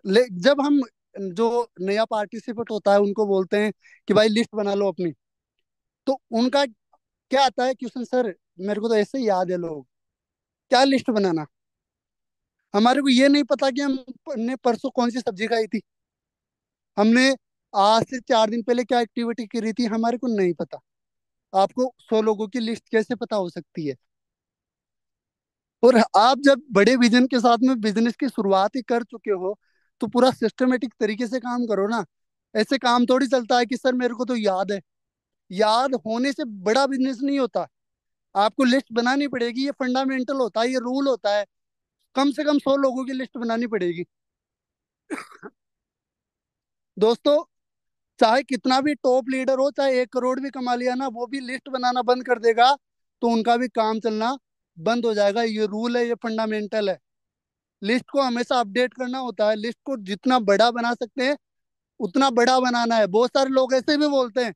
S2: जब हम, जो नया पार्टिसिपेट होता है उनको बोलते हैं कि भाई लिस्ट बना लो अपनी, तो उनका क्या आता है क्वेश्चन, सर मेरे को तो ऐसे ही याद है लोग, क्या लिस्ट बनाना। हमारे को ये नहीं पता कि हमने परसों कौन सी सब्जी खाई थी, हमने आज से 4 दिन पहले क्या एक्टिविटी करी थी, हमारे को नहीं पता। आपको 100 लोगों की लिस्ट कैसे पता हो सकती है। और आप जब बड़े विजन के साथ में बिजनेस की शुरुआत ही कर चुके हो, तो पूरा सिस्टमेटिक तरीके से काम करो ना। ऐसे काम थोड़ी चलता है कि सर मेरे को तो याद है। याद होने से बड़ा बिजनेस नहीं होता। आपको लिस्ट बनानी पड़ेगी, ये फंडामेंटल होता है, ये रूल होता है। कम से कम 100 लोगों की लिस्ट बनानी पड़ेगी दोस्तों। चाहे कितना भी टॉप लीडर हो, चाहे 1 करोड़ भी कमा लिया ना, वो भी लिस्ट बनाना बंद कर देगा तो उनका भी काम चलना बंद हो जाएगा। ये रूल है, ये फंडामेंटल है। लिस्ट को हमेशा अपडेट करना होता है। लिस्ट को जितना बड़ा बना सकते हैं उतना बड़ा बनाना है। बहुत सारे लोग ऐसे भी बोलते हैं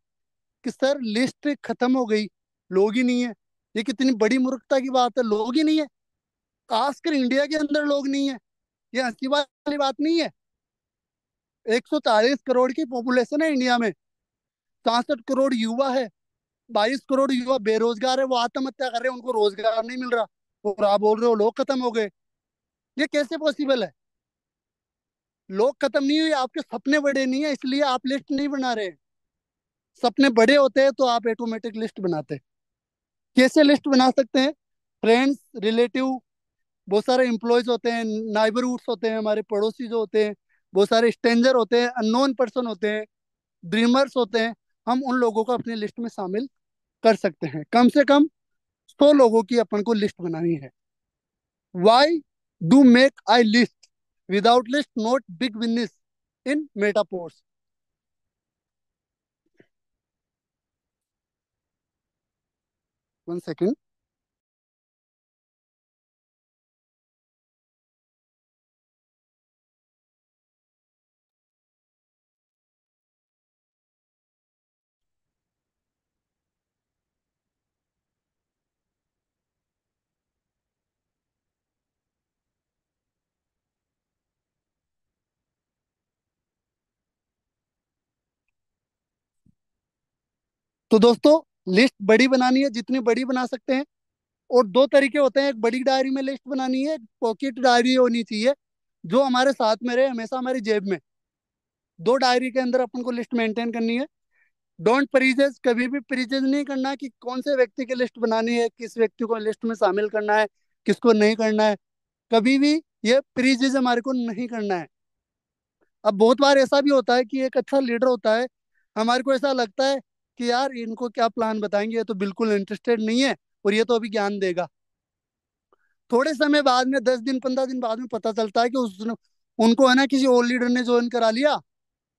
S2: कि सर लिस्ट खत्म हो गई, लोग ही नहीं है। ये कितनी बड़ी मूर्खता की बात है, लोग ही नहीं है। खासकर इंडिया के अंदर लोग नहीं है, ये हंसी वाली बात नहीं है। 140 करोड़ की पॉपुलेशन है इंडिया में, 64 करोड़ युवा है, 22 करोड़ युवा बेरोजगार है, वो आत्महत्या कर रहे हैं, उनको रोजगार नहीं मिल रहा, और आप बोल रहे हो लोग खत्म हो गए। ये कैसे पॉसिबल है? लोग खत्म नहीं हुए, आपके सपने बड़े नहीं है, इसलिए आप लिस्ट नहीं बना रहे। सपने बड़े होते हैं तो आप ऑटोमेटिक लिस्ट बनाते हैं। कैसे लिस्ट बना सकते हैं? फ्रेंड्स, रिलेटिव, बहुत सारे एम्प्लॉयज होते हैं, नाइबरहुड्स होते हैं, हमारे पड़ोसी जो होते हैं, बहुत सारे स्ट्रेंजर होते हैं, अननोन पर्सन होते हैं, ड्रीमर्स होते हैं। हम उन लोगों को अपनी लिस्ट में शामिल कर सकते हैं। कम से कम 100 लोगों की अपन को लिस्ट बनानी है। Why do make I list? Without list not big business in Metaforce. 1 second. तो दोस्तों, लिस्ट बड़ी बनानी है, जितनी बड़ी बना सकते हैं। और दो तरीके होते हैं, एक बड़ी डायरी में लिस्ट बनानी है, एक पॉकेट डायरी होनी चाहिए जो हमारे साथ में रहे, हमेशा हमारी जेब में। दो डायरी के अंदर अपन को लिस्ट मेंटेन करनी है। डोंट परीजेज, कभी भी परीजेज नहीं करना कि कौन से व्यक्ति की लिस्ट बनानी है, किस व्यक्ति को लिस्ट में शामिल करना है, किसको नहीं करना है। कभी भी ये परीजेज हमारे को नहीं करना है। अब बहुत बार ऐसा भी होता है कि एक अच्छा लीडर होता है, हमारे को ऐसा लगता है कि यार इनको क्या प्लान बताएंगे, ये तो बिल्कुल इंटरेस्टेड नहीं है, और ये तो अभी ज्ञान देगा। थोड़े समय बाद में, 10 दिन 15 दिन बाद में पता चलता है कि उस उनको है ना किसी और लीडर ने ज्वाइन करा लिया,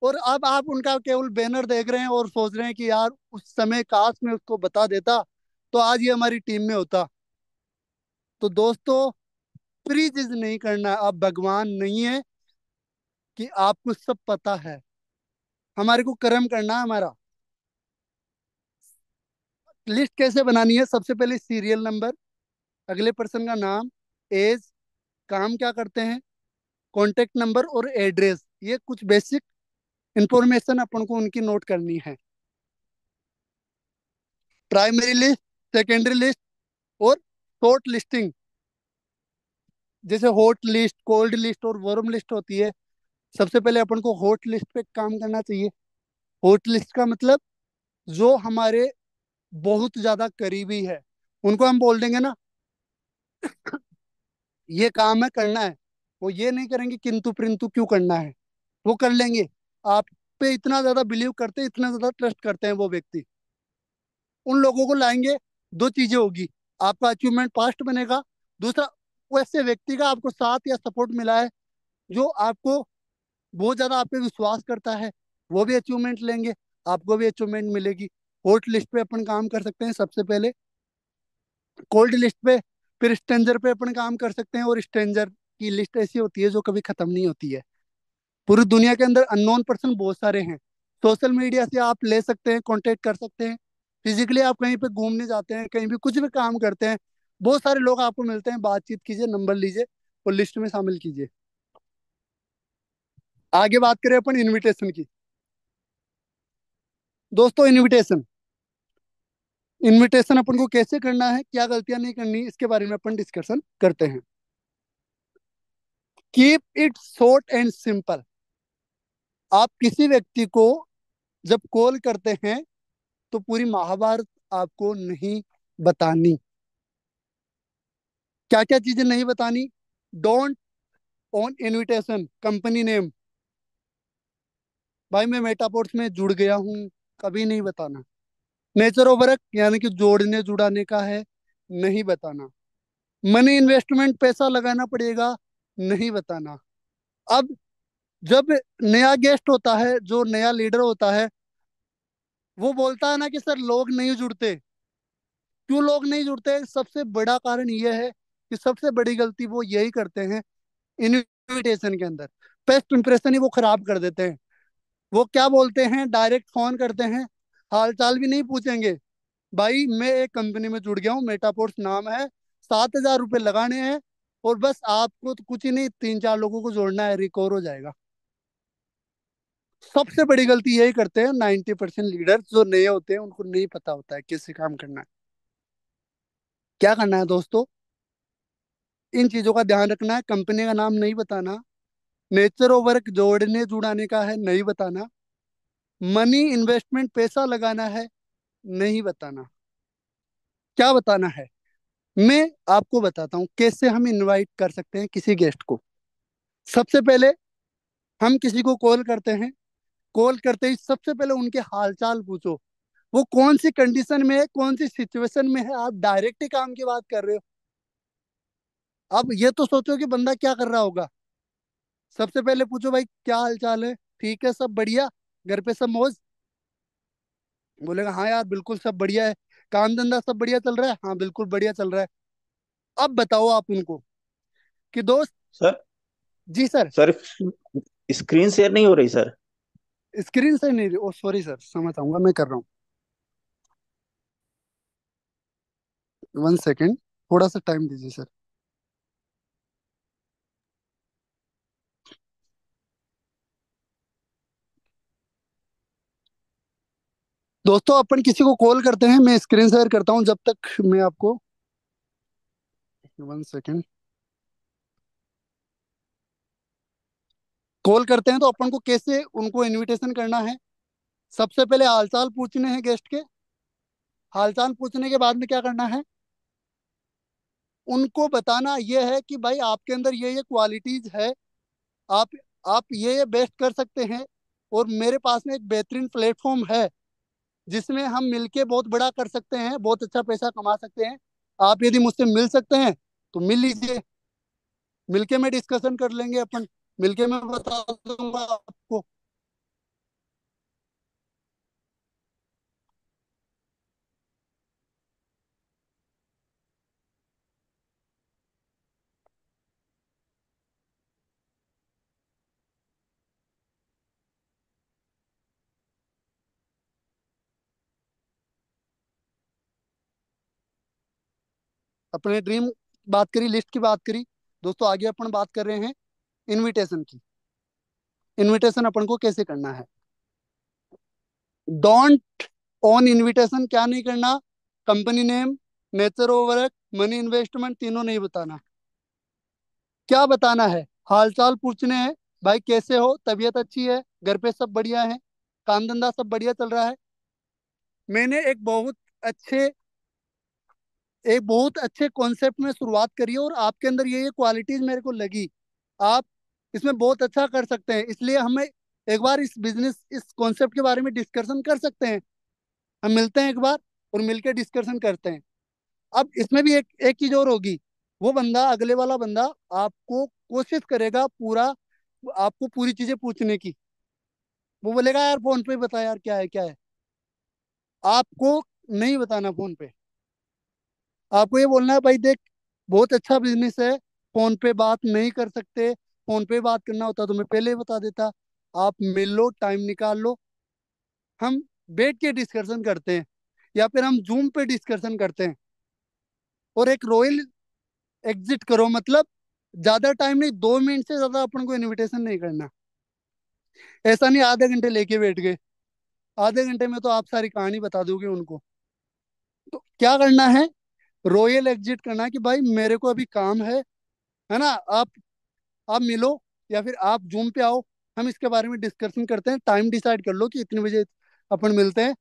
S2: और अब आप उनका केवल बैनर देख रहे हैं और सोच रहे हैं कि यार उस समय काश में उसको बता देता तो आज ये हमारी टीम में होता। तो दोस्तों, प्री चीज नहीं करना। आप भगवान नहीं है कि आपको सब पता है। हमारे को कर्म करना है हमारा। लिस्ट कैसे बनानी है? सबसे पहले सीरियल नंबर, अगले पर्सन का नाम, एज, काम क्या करते हैं, कॉन्टेक्ट नंबर और एड्रेस। ये कुछ बेसिक इंफॉर्मेशन अपन को उनकी नोट करनी है। प्राइमरी लिस्ट, सेकेंडरी लिस्ट और शॉर्ट लिस्टिंग। जैसे हॉट लिस्ट, कोल्ड लिस्ट और वार्म लिस्ट होती है। सबसे पहले अपन को हॉट लिस्ट पे काम करना चाहिए। हॉट लिस्ट का मतलब जो हमारे बहुत ज्यादा करीबी है, उनको हम बोल देंगे ना ये काम है, करना है। वो ये नहीं करेंगे किंतु परंतु क्यों करना है, वो कर लेंगे। आप पे इतना ज्यादा बिलीव करते हैं, इतना ज्यादा ट्रस्ट करते हैं वो व्यक्ति, उन लोगों को लाएंगे। दो चीजें होगी, आपका अचीवमेंट पास्ट बनेगा। दूसरा, वैसे व्यक्ति का आपको साथ या सपोर्ट मिला है जो आपको बहुत ज्यादा आप पे विश्वास करता है, वो भी अचीवमेंट लेंगे, आपको भी अचीवमेंट मिलेगी। हॉट लिस्ट पे अपन काम कर सकते हैं सबसे पहले, कोल्ड लिस्ट पे, फिर स्ट्रेंजर पे अपन काम कर सकते हैं। और स्ट्रेंजर की लिस्ट ऐसी होती है जो कभी खत्म नहीं होती है। पूरी दुनिया के अंदर अननोन पर्सन बहुत सारे हैं। सोशल मीडिया से आप ले सकते हैं, कांटेक्ट कर सकते हैं। फिजिकली आप कहीं पे घूमने जाते हैं, कहीं भी कुछ भी काम करते हैं, बहुत सारे लोग आपको मिलते हैं, बातचीत कीजिए, नंबर लीजिए और लिस्ट में शामिल कीजिए। आगे बात करें अपन इनविटेशन की। दोस्तों, इनविटेशन इनविटेशन अपन को कैसे करना है, क्या गलतियां नहीं करनी, इसके बारे में अपन डिस्कशन करते हैं। Keep it short and simple. आप किसी व्यक्ति को जब कॉल करते हैं तो पूरी महाभारत आपको नहीं बतानी। क्या क्या चीजें नहीं बतानी? Don't on invitation company name, भाई मैं मेटापोर्स में जुड़ गया हूँ, कभी नहीं बताना। नेचर ऑफ वर्क यानी कि जोड़ने जुड़ाने का है, नहीं बताना। मनी इन्वेस्टमेंट पैसा लगाना पड़ेगा, नहीं बताना। अब जब नया गेस्ट होता है, जो नया लीडर होता है, वो बोलता है ना कि सर लोग नहीं जुड़ते। क्यों लोग नहीं जुड़ते? सबसे बड़ा कारण यह है कि सबसे बड़ी गलती वो यही करते हैं इनविटेशन के अंदर, फर्स्ट इंप्रेशन ही वो खराब कर देते हैं। वो क्या बोलते हैं, डायरेक्ट फोन करते हैं, हाल चाल भी नहीं पूछेंगे। भाई मैं एक कंपनी में जुड़ गया हूँ, मेटापोर्स नाम है, 7,000 रुपये लगाने हैं और बस आपको तो कुछ ही नहीं, 3-4 लोगों को जोड़ना है, रिकवर हो जाएगा। सबसे बड़ी गलती यही करते हैं 90% लीडर्स जो नए होते हैं, उनको नहीं पता होता है कैसे काम करना है, क्या करना है। दोस्तों, इन चीजों का ध्यान रखना है। कंपनी का नाम नहीं बताना, नेचर ऑफ वर्क जोड़ने जुड़ाने का है, नहीं बताना। मनी इन्वेस्टमेंट पैसा लगाना है, नहीं बताना। क्या बताना है? मैं आपको बताता हूँ कैसे हम इनवाइट कर सकते हैं किसी गेस्ट को। सबसे पहले हम किसी को कॉल करते हैं, कॉल करते ही सबसे पहले उनके हालचाल पूछो। वो कौन सी कंडीशन में है, कौन सी सिचुएशन में है, आप डायरेक्ट ही काम की बात कर रहे हो। अब ये तो सोचो कि बंदा क्या कर रहा होगा। सबसे पहले पूछो, भाई क्या हालचाल है, ठीक है सब बढ़िया, घर पे सब मौज? बोलेगा हाँ यार बिल्कुल सब बढ़िया है। काम धंधा सब बढ़िया चल रहा है? हाँ बिल्कुल बढ़िया चल रहा है। अब बताओ आप उनको कि दोस्त।
S1: सर।
S2: जी सर।
S1: सर, स्क्रीन शेयर नहीं हो रही सर।
S2: स्क्रीन से नहीं, ओ सॉरी सर, समझ आऊंगा, मैं कर रहा हूँ। 1 सेकेंड, थोड़ा सा टाइम दीजिए सर। दोस्तों, अपन किसी को कॉल करते हैं, मैं स्क्रीन शेयर करता हूँ जब तक मैं आपको। 1 सेकेंड। कॉल करते हैं तो अपन को कैसे उनको इनविटेशन करना है? सबसे पहले हालचाल पूछने हैं गेस्ट के। हालचाल पूछने के बाद में क्या करना है? उनको बताना यह है कि भाई आपके अंदर ये क्वालिटीज है, आप आप ये बेस्ट कर सकते हैं, और मेरे पास में एक बेहतरीन प्लेटफॉर्म है जिसमें हम मिलके बहुत बड़ा कर सकते हैं, बहुत अच्छा पैसा कमा सकते हैं। आप यदि मुझसे मिल सकते हैं तो मिल लीजिए, मिलके में डिस्कशन कर लेंगे अपन, मिलके मैं बता दूंगा आपको। अपने ड्रीम बात करी, लिस्ट की बात करी। दोस्तों, आगे अपन बात कर रहे हैं इनविटेशन की। इनविटेशन अपन को कैसे करना है? डोंट ऑन इनविटेशन क्या नहीं करना? Company name, nature of work, money investment, तीनों नहीं बताना। क्या बताना है? हालचाल पूछने हैं, भाई कैसे हो, तबीयत अच्छी है, घर पे सब बढ़िया है, काम धंधा सब बढ़िया चल रहा है। मैंने अच्छे एक बहुत अच्छे कॉन्सेप्ट में शुरुआत करी है, और आपके अंदर ये क्वालिटीज मेरे को लगी। आप इसमें बहुत अच्छा कर सकते हैं, इसलिए हमें एक बार इस कॉन्सेप्ट के बारे में डिस्कशन कर सकते हैं। हम मिलते हैं एक बार और मिलकर डिस्कशन करते हैं। अब इसमें भी एक एक चीज और होगी। वो बंदा, अगले वाला बंदा, आपको कोशिश करेगा पूरा, आपको पूरी चीजें पूछने की। वो बोलेगा यार फोन पे बता यार, क्या है क्या है। आपको नहीं बताना फोन पे। आपको ये बोलना है, भाई देख, बहुत अच्छा बिजनेस है, फोन पे बात नहीं कर सकते, फोन पे बात करना होता तो मैं पहले ही बता देता। आप मिल लो, टाइम निकाल लो, हम बैठ के डिस्कशन करते हैं, या फिर हम जूम पे डिस्कशन करते हैं। और एक रॉयल एग्जिट करो, मतलब ज्यादा टाइम नहीं, 2 मिनट से ज्यादा अपन को इनविटेशन नहीं करना। ऐसा नहीं आधे घंटे लेके बैठ गए, आधे घंटे में तो आप सारी कहानी बता दोगे उनको। तो क्या करना है? रॉयल एग्जिट करना है कि भाई मेरे को अभी काम है ना, आप मिलो, या फिर आप जूम पे आओ, हम इसके बारे में डिस्कशन करते हैं। टाइम डिसाइड कर लो कि इतने बजे अपन मिलते हैं,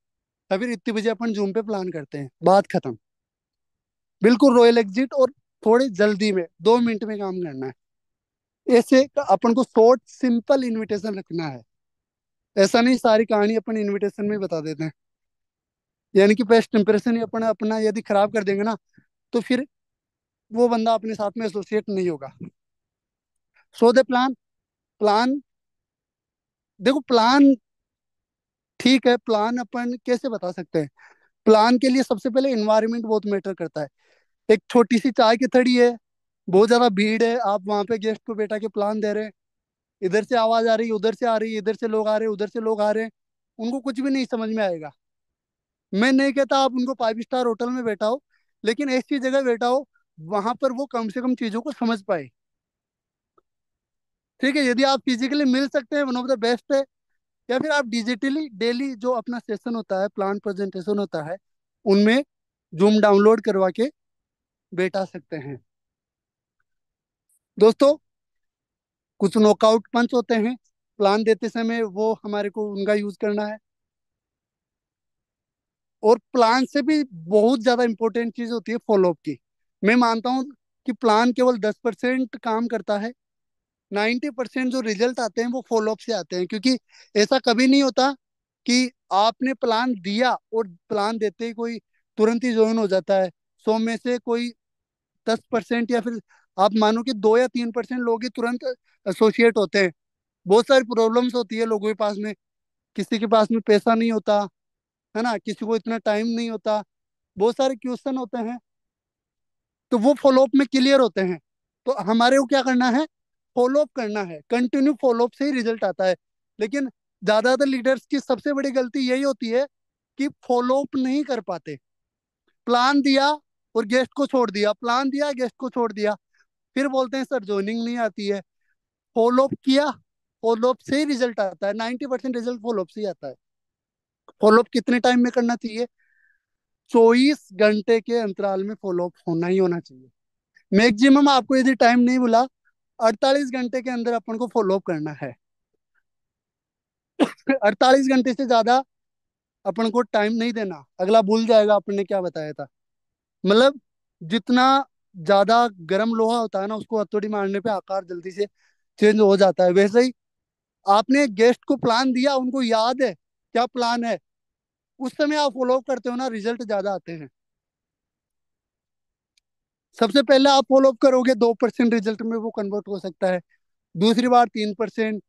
S2: या फिर इतने बजे अपन जूम पे प्लान करते हैं, बात खत्म। बिल्कुल रॉयल एग्जिट, और थोड़ी जल्दी में, 2 मिनट में काम करना है। ऐसे अपन को शॉर्ट सिंपल इनविटेशन रखना है। ऐसा नहीं सारी कहानी अपन इनविटेशन में ही बता देते हैं। यानी कि बेस्ट इंप्रेशन ही अपना अपना यदि खराब कर देंगे ना, तो फिर वो बंदा अपने साथ में एसोसिएट नहीं होगा। सो दे प्लान। प्लान, देखो प्लान, ठीक है, प्लान अपन कैसे बता सकते हैं? प्लान के लिए सबसे पहले इन्वायरमेंट बहुत मैटर करता है। एक छोटी सी चाय की थड़ी है, बहुत ज्यादा भीड़ है, आप वहां पे गेस्ट को बैठा के प्लान दे रहे हैं, इधर से आवाज आ रही है, उधर से आ रही है, इधर से लोग आ रहे हैं, उधर से लोग आ रहे हैं, उनको कुछ भी नहीं समझ में आएगा। मैं नहीं कहता आप उनको 5 स्टार होटल में बैठाओ, लेकिन ऐसी जगह बैठाओ वहां पर वो कम से कम चीजों को समझ पाए। ठीक है, यदि आप फिजिकली मिल सकते हैं, वन ऑफ द बेस्ट है। या फिर आप डिजिटली डेली जो अपना सेशन होता है, प्लान प्रेजेंटेशन होता है, उनमें जूम डाउनलोड करवा के बैठा सकते हैं। दोस्तों, कुछ नॉकआउट पंच होते हैं प्लान देते समय, वो हमारे को उनका यूज करना है। और प्लान से भी बहुत ज्यादा इंपॉर्टेंट चीज होती है फॉलोअप की। मैं मानता हूँ कि प्लान केवल 10% काम करता है, 90% जो रिजल्ट आते हैं वो फॉलोअप से आते हैं। क्योंकि ऐसा कभी नहीं होता कि आपने प्लान दिया और प्लान देते ही कोई तुरंत ही ज्वाइन हो जाता है। 100 में से कोई 10%, या फिर आप मानो कि 2 या 3% लोग ही तुरंत एसोसिएट होते हैं। बहुत सारी प्रॉब्लम्स होती है लोगों के पास में। किसी के पास में पैसा नहीं होता, है ना, किसी को इतना टाइम नहीं होता, बहुत सारे क्वेश्चन होते हैं, तो वो फॉलोअप में क्लियर होते हैं। तो हमारे को क्या करना है? फॉलोअप करना है, कंटिन्यू फॉलोअप से ही रिजल्ट आता है। लेकिन ज्यादातर लीडर्स की सबसे बड़ी गलती यही होती है कि फॉलोअप नहीं कर पाते। प्लान दिया और गेस्ट को छोड़ दिया, प्लान दिया गेस्ट को छोड़ दिया, फिर बोलते हैं सर ज्वाइनिंग नहीं आती है। फॉलोअप किया, फॉलोअप से ही रिजल्ट आता है, 90% रिजल्ट फॉलोअप से ही आता है। फॉलोअप कितने टाइम में करना चाहिए? 24 घंटे के अंतराल में फॉलोअप होना ही होना चाहिए। मैक्सिमम आपको यदि टाइम नहीं मिला, 48 घंटे के अंदर अपन को फॉलोअप करना है। 48 घंटे से ज्यादा अपन को टाइम नहीं देना, अगला भूल जाएगा अपन ने क्या बताया था। मतलब जितना ज्यादा गर्म लोहा होता है ना, उसको हथौड़ी मारने पे आकार जल्दी से चेंज हो जाता है। वैसे ही आपने गेस्ट को प्लान दिया, उनको याद है क्या प्लान है, उस समय आप फॉलो करते हो ना, रिजल्ट ज्यादा आते हैं। सबसे पहले आप फॉलो करोगे, 2% रिजल्ट में वो कन्वर्ट हो सकता है। दूसरी बार 3%,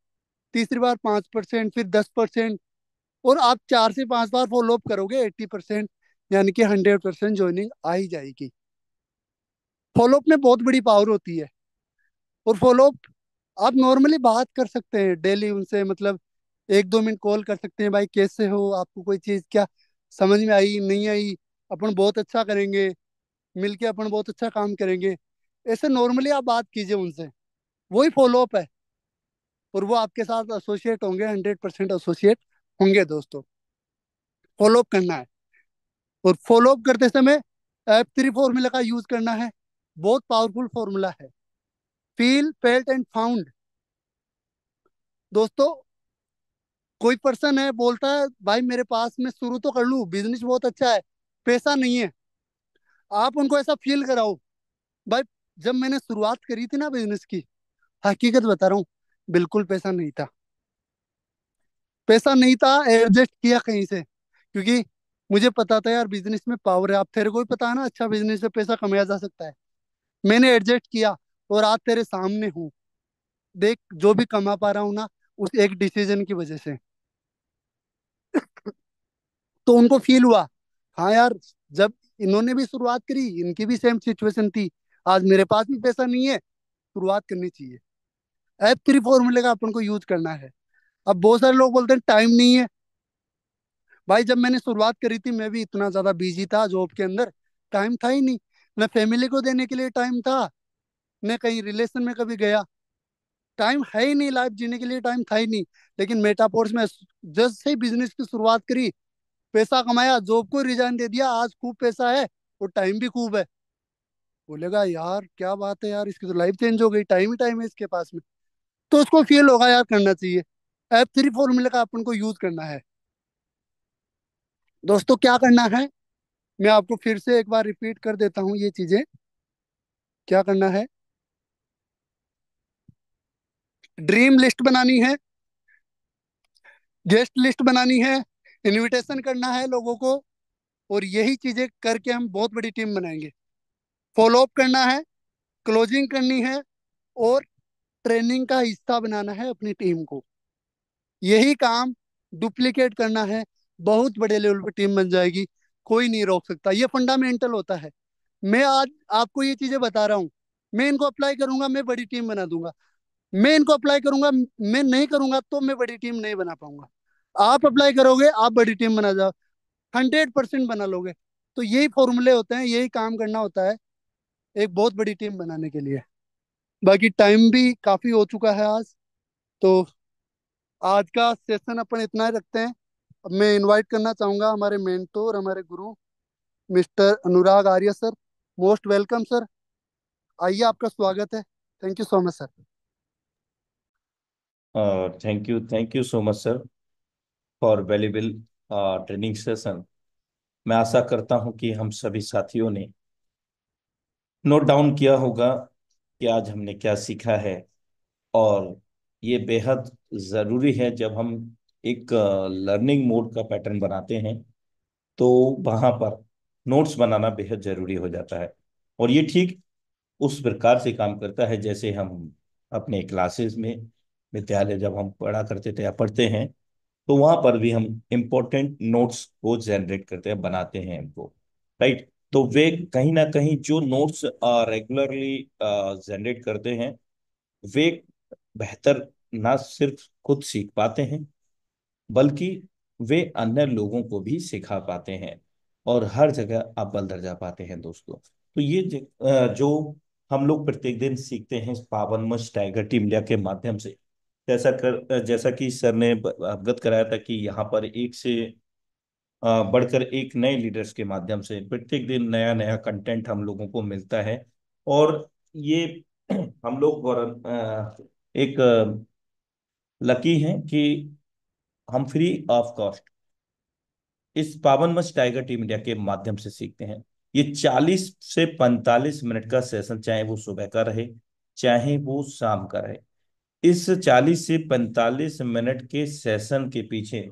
S2: तीसरी बार 5%, फिर 10%, और आप 4 से 5 बार फॉलो अप करोगे, 80%, यानी कि 100% ज्वाइनिंग आ ही जाएगी। फॉलो अप में बहुत बड़ी पावर होती है। और फॉलो अप आप नॉर्मली बात कर सकते हैं डेली उनसे, मतलब 1-2 मिनट कॉल कर सकते हैं, भाई कैसे हो, आपको कोई चीज क्या समझ में आई नहीं आई, अपन बहुत अच्छा करेंगे, मिलके अपन बहुत अच्छा काम करेंगे। ऐसे नॉर्मली आप बात कीजिए उनसे, वही फॉलो अप है। और वो आपके साथ एसोसिएट होंगे, 100% एसोसिएट होंगे दोस्तों। फॉलो अप करना है। और फॉलो अप करते समय F3 फॉर्मूला का यूज करना है। बहुत पावरफुल फॉर्मूला है। Feel, felt and found. दोस्तों, कोई पर्सन है बोलता है भाई मेरे पास मैं शुरू तो कर लूं, बिजनेस बहुत अच्छा है, पैसा नहीं है। आप उनको ऐसा फील कराओ, भाई जब मैंने शुरुआत करी थी ना बिजनेस की, हकीकत बता रहा हूँ, बिल्कुल पैसा नहीं था। पैसा नहीं था, एडजस्ट किया कहीं से, क्योंकि मुझे पता था यार बिजनेस में पावर है। आप तेरे को भी पता है ना, अच्छा बिजनेस से पैसा कमाया जा सकता है। मैंने एडजस्ट किया और आज तेरे सामने हूँ। देख जो भी कमा पा रहा हूँ ना, उस एक डिसीजन की वजह से। तो उनको फील हुआ, हाँ यार, जब इन्होंने भी शुरुआत करी, इनकी भी सेम सिचुएशन थी, आज मेरे पास भी पैसा नहीं है, शुरुआत करनी चाहिए। F3 फॉर्मूले का अपन को यूज करना है। अब बहुत सारे लोग बोलते हैं टाइम नहीं है। भाई जब मैंने शुरुआत करी थी, मैं भी इतना ज्यादा बिजी था जॉब के अंदर, टाइम था ही नहीं। न फैमिली को देने के लिए टाइम था, न कहीं रिलेशन में कभी गया। टाइम है ही नहीं, लाइफ जीने के लिए टाइम था ही नहीं। लेकिन मेटाफोर्स में जैसे ही बिजनेस की शुरुआत करी, पैसा कमाया, जॉब को रिजाइन दे दिया, आज खूब पैसा है और टाइम भी खूब है। बोलेगा यार क्या बात है यार, इसकी तो लाइफ चेंज हो गई, टाइम ही टाइम है इसके पास में। तो उसको फील होगा यार करना चाहिए। F3 फॉर्मूले का अपन को यूज करना है। दोस्तों क्या करना है, मैं आपको फिर से एक बार रिपीट कर देता हूँ ये चीजें। क्या करना है, ड्रीम लिस्ट बनानी है, गेस्ट लिस्ट बनानी है, इनविटेशन करना है लोगों को, और यही चीजें करके हम बहुत बड़ी टीम बनाएंगे। फॉलो अप करना है, क्लोजिंग करनी है, और ट्रेनिंग का हिस्सा बनाना है अपनी टीम को। यही काम डुप्लीकेट करना है, बहुत बड़े लेवल पर टीम बन जाएगी। कोई नहीं रोक सकता, ये फंडामेंटल होता है। मैं आज आपको ये चीजें बता रहा हूँ, मैं इनको अप्लाई करूंगा, मैं बड़ी टीम बना दूंगा। मैं इनको अप्लाई करूंगा, मैं नहीं करूंगा तो मैं बड़ी टीम नहीं बना पाऊंगा। आप अप्लाई करोगे, आप बड़ी टीम बना जाओ, 100% बना लोगे। तो यही फॉर्मूले होते हैं, यही काम करना होता है एक बहुत बड़ी टीम बनाने के लिए। बाकी टाइम भी काफी हो चुका है आज, तो आज का सेशन अपन इतना ही रखते हैं। अब मैं इनवाइट करना चाहूंगा हमारे मेंटोर, हमारे गुरु, mister Anurag Arya sir. Most welcome sir, आइए आपका स्वागत है। Thank you so much sir.
S1: Thank you so much sir for valuable training session. मैं आशा करता हूं कि हम सभी साथियों ने नोट डाउन किया होगा कि आज हमने क्या सीखा है। और ये बेहद ज़रूरी है, जब हम एक लर्निंग मोड का पैटर्न बनाते हैं तो वहाँ पर नोट्स बनाना बेहद ज़रूरी हो जाता है। और ये ठीक उस प्रकार से काम करता है जैसे हम अपने क्लासेस में, विद्यालय जब हम पढ़ा करते थे या पढ़ते हैं, तो वहां पर भी हम इम्पोर्टेंट नोट्स को जनरेट करते हैं, बनाते हैं इनको। राइट। तो वे कहीं ना कहीं जो नोट्स रेगुलरली जनरेट करते हैं, वे बेहतर ना सिर्फ खुद सीख पाते हैं, बल्कि वे अन्य लोगों को भी सिखा पाते हैं और हर जगह अव्वल दर्जा पाते हैं दोस्तों। तो ये जो हम लोग प्रत्येक दिन सीखते हैं इस पावन मंच टाइगर टीम इंडिया के माध्यम से, जैसा कि सर ने अवगत कराया था कि यहाँ पर एक से बढ़कर एक नए लीडर्स के माध्यम से प्रत्येक दिन नया नया कंटेंट हम लोगों को मिलता है। और ये हम लोग एक लकी हैं कि हम फ्री ऑफ कॉस्ट इस पावन मंच टाइगर टीम इंडिया के माध्यम से सीखते हैं। ये 40 से 45 मिनट का सेशन, चाहे वो सुबह का रहे चाहे वो शाम का रहे, इस 40 से 45 मिनट के सेशन के पीछे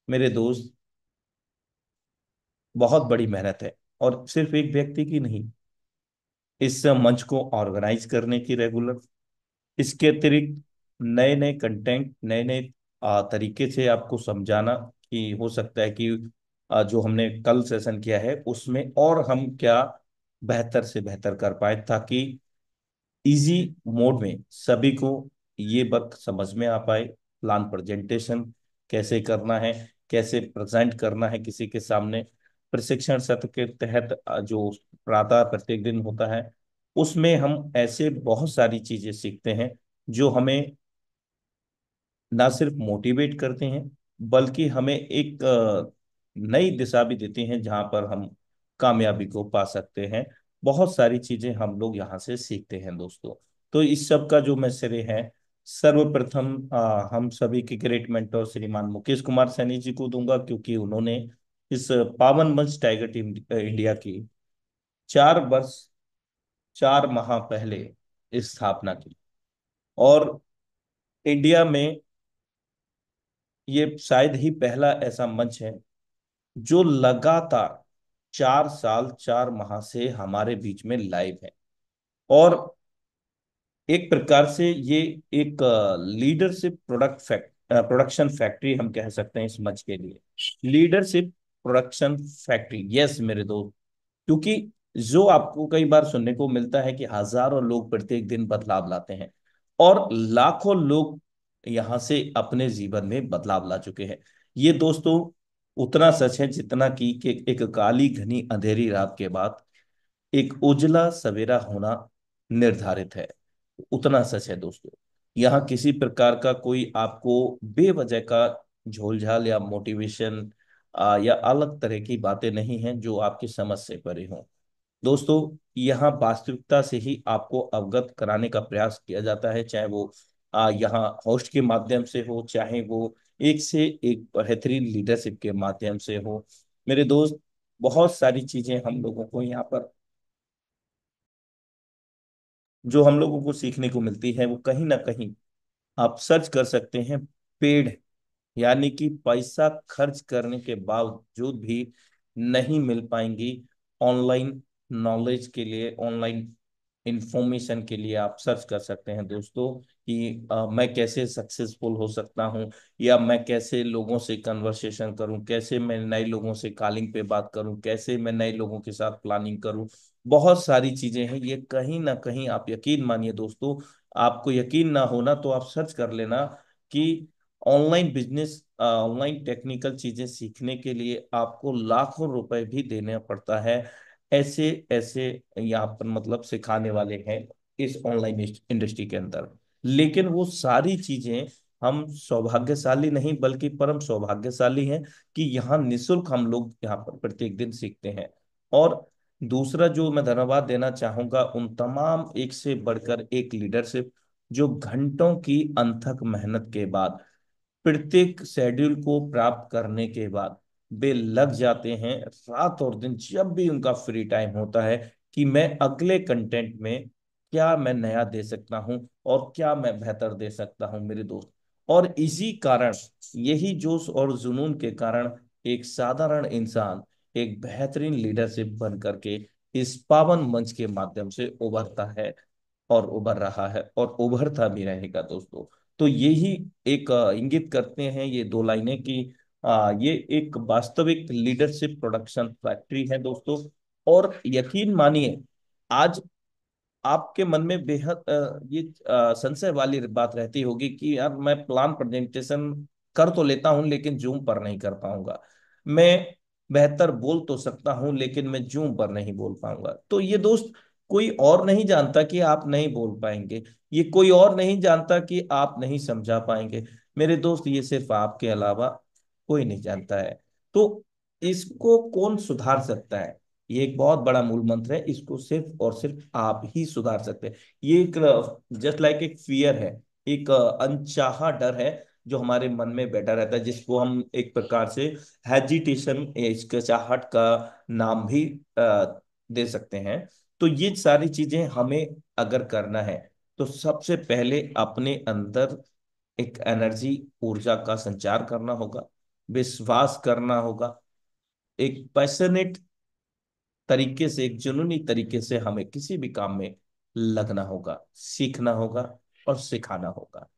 S1: मेरे दोस्त बहुत बड़ी मेहनत है। और सिर्फ एक व्यक्ति की नहीं, इस मंच को ऑर्गेनाइज करने की रेगुलर, इसके अतिरिक्त नए नए कंटेंट, नए नए तरीके से आपको समझाना कि हो सकता है कि जो हमने कल सेशन किया है उसमें और हम क्या बेहतर से बेहतर कर पाए, ताकि इजी मोड में सभी को ये बात समझ में आ पाए। प्लान प्रेजेंटेशन कैसे करना है, कैसे प्रेजेंट करना है किसी के सामने, प्रशिक्षण सत्र के तहत जो प्रातः प्रत्येक दिन होता है, उसमें हम ऐसे बहुत सारी चीजें सीखते हैं जो हमें ना सिर्फ मोटिवेट करते हैं, बल्कि हमें एक नई दिशा भी देती हैं जहां पर हम कामयाबी को पा सकते हैं। बहुत सारी चीजें हम लोग यहाँ से सीखते हैं दोस्तों। तो इस सब का जो मैं श्रेय है सर्वप्रथम हम सभी के ग्रेट मेंटर श्रीमान मुकेश कुमार सैनी जी को दूंगा, क्योंकि उन्होंने इस पावन मंच टाइगर टीम इंडिया की 4 वर्ष 4 माह पहले स्थापना की। और इंडिया में ये शायद ही पहला ऐसा मंच है जो लगातार 4 साल 4 माह से हमारे बीच में लाइव है। और एक प्रकार से ये एक लीडरशिप प्रोडक्शन फैक्ट्री हम कह सकते हैं इस मंच के लिए। लीडरशिप प्रोडक्शन फैक्ट्री, यस मेरे दोस्त। क्योंकि जो आपको कई बार सुनने को मिलता है कि हजारों लोग प्रत्येक दिन बदलाव लाते हैं, और लाखों लोग यहां से अपने जीवन में बदलाव ला चुके हैं। ये दोस्तों उतना सच है जितना कि एक काली घनी अंधेरी रात के बाद एक उजला सवेरा होना निर्धारित है। उतना सच है दोस्तों। यहाँ किसी प्रकार का कोई आपको बेवजह का झोलझाल या मोटिवेशन या अलग तरह की बातें नहीं हैं जो आपकी समझ से परे हों। दोस्तों यहाँ वास्तविकता से ही आपको अवगत कराने का प्रयास किया जाता है, चाहे वो यहाँ होस्ट के माध्यम से हो, चाहे वो एक से एक बेहतरीन लीडरशिप के माध्यम से हो। मेरे दोस्त, बहुत सारी चीजें हम लोगों को यहाँ पर जो हम लोगों को सीखने को मिलती है वो कहीं ना कहीं आप सर्च कर सकते हैं। पेड, यानी कि पैसा खर्च करने के बावजूद भी नहीं मिल पाएंगी ऑनलाइन नॉलेज के लिए, ऑनलाइन इंफॉर्मेशन के लिए आप सर्च कर सकते हैं दोस्तों कि मैं कैसे सक्सेसफुल हो सकता हूं, या मैं कैसे लोगों से कन्वर्सेशन करूं, कैसे मैं नए लोगों से कॉलिंग पे बात करूं, कैसे मैं नए लोगों के साथ प्लानिंग करूं। बहुत सारी चीजें हैं ये, कहीं ना कहीं आप यकीन मानिए दोस्तों, आपको यकीन ना होना तो आप सर्च कर लेना कि ऑनलाइन बिजनेस, ऑनलाइन टेक्निकल चीजें सीखने के लिए आपको लाखों रुपए भी देना पड़ता है। ऐसे ऐसे यहाँ पर मतलब सिखाने वाले हैं इस ऑनलाइन इंडस्ट्री के अंदर। लेकिन वो सारी चीजें हम सौभाग्यशाली नहीं बल्कि परम सौभाग्यशाली हैं कि यहाँ निशुल्क हम लोग यहाँ पर प्रत्येक दिन सीखते हैं। और दूसरा जो मैं धन्यवाद देना चाहूंगा उन तमाम एक से बढ़कर एक लीडरशिप जो घंटों की अनथक मेहनत के बाद, प्रत्येक शेड्यूल को प्राप्त करने के बाद वे लग जाते हैं रात और दिन जब भी उनका फ्री टाइम होता है कि मैं अगले कंटेंट में क्या मैं नया दे सकता हूं और क्या मैं बेहतर दे सकता हूं मेरे दोस्त। और इसी कारण, यही जोश और जुनून के कारण एक साधारण इंसान एक बेहतरीन लीडरशिप बन करके इस पावन मंच के माध्यम से उभरता है और उभर रहा है और उभरता भी रहेगा दोस्तों। तो यही एक इंगित करते हैं ये 2 लाइनें कि ये एक वास्तविक लीडरशिप प्रोडक्शन फैक्ट्री है दोस्तों। और यकीन मानिए, आज आपके मन में बेहद ये संशय वाली बात रहती होगी कि यार मैं प्लान प्रेजेंटेशन कर तो लेता हूं लेकिन जूम पर नहीं कर पाऊंगा। मैं बेहतर बोल तो सकता हूं लेकिन मैं जूम पर नहीं बोल पाऊंगा। तो ये दोस्त, कोई और नहीं जानता कि आप नहीं बोल पाएंगे, ये कोई और नहीं जानता कि आप नहीं समझा पाएंगे। मेरे दोस्त, ये सिर्फ आपके अलावा कोई नहीं जानता है। तो इसको कौन सुधार सकता है? ये एक बहुत बड़ा मूल मंत्र है, इसको सिर्फ और सिर्फ आप ही सुधार सकते हैं। ये एक जस्ट लाइक एक फियर है, एक अनचाहा डर है जो हमारे मन में बैठा रहता है, जिसको हम एक प्रकार से हेजिटेशन, हिचकिचाहट का नाम भी दे सकते हैं। तो ये सारी चीजें हमें अगर करना है तो सबसे पहले अपने अंदर एक एनर्जी, ऊर्जा का संचार करना होगा, विश्वास करना होगा, एक पैशनेट तरीके से, एक जुनूनी तरीके से हमें किसी भी काम में लगना होगा, सीखना होगा और सिखाना होगा।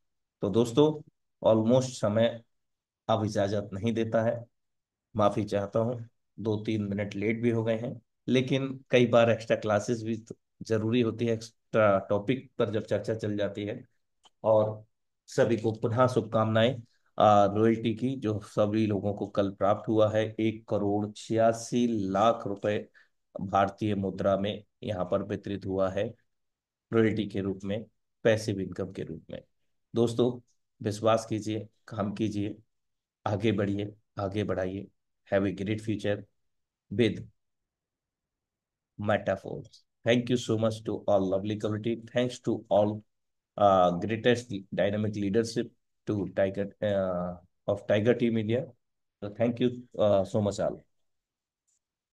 S1: तो दोस्तों, ऑलमोस्ट समय अब इजाजत नहीं देता है, माफी चाहता हूँ। 2-3 मिनट लेट भी हो गए हैं, लेकिन कई बार एक्स्ट्रा क्लासेस भी तो जरूरी होती है, एक्स्ट्रा टॉपिक पर जब चर्चा चल जाती है। और सभी को पुनः शुभकामनाएं रॉयल्टी की, जो सभी लोगों को कल प्राप्त हुआ है 1,86,00,000 रुपए भारतीय मुद्रा में यहाँ पर वितरित हुआ है रॉयल्टी के रूप में, पैसिव इनकम के रूप में। दोस्तों, विश्वास कीजिए, काम कीजिए, आगे बढ़िए, आगे बढ़ाइए। have a great future with metaphors. Thank you so much to all lovely community. Thanks to all greatest dynamic leadership to Tiger of Tiger Team India. So thank you so much all.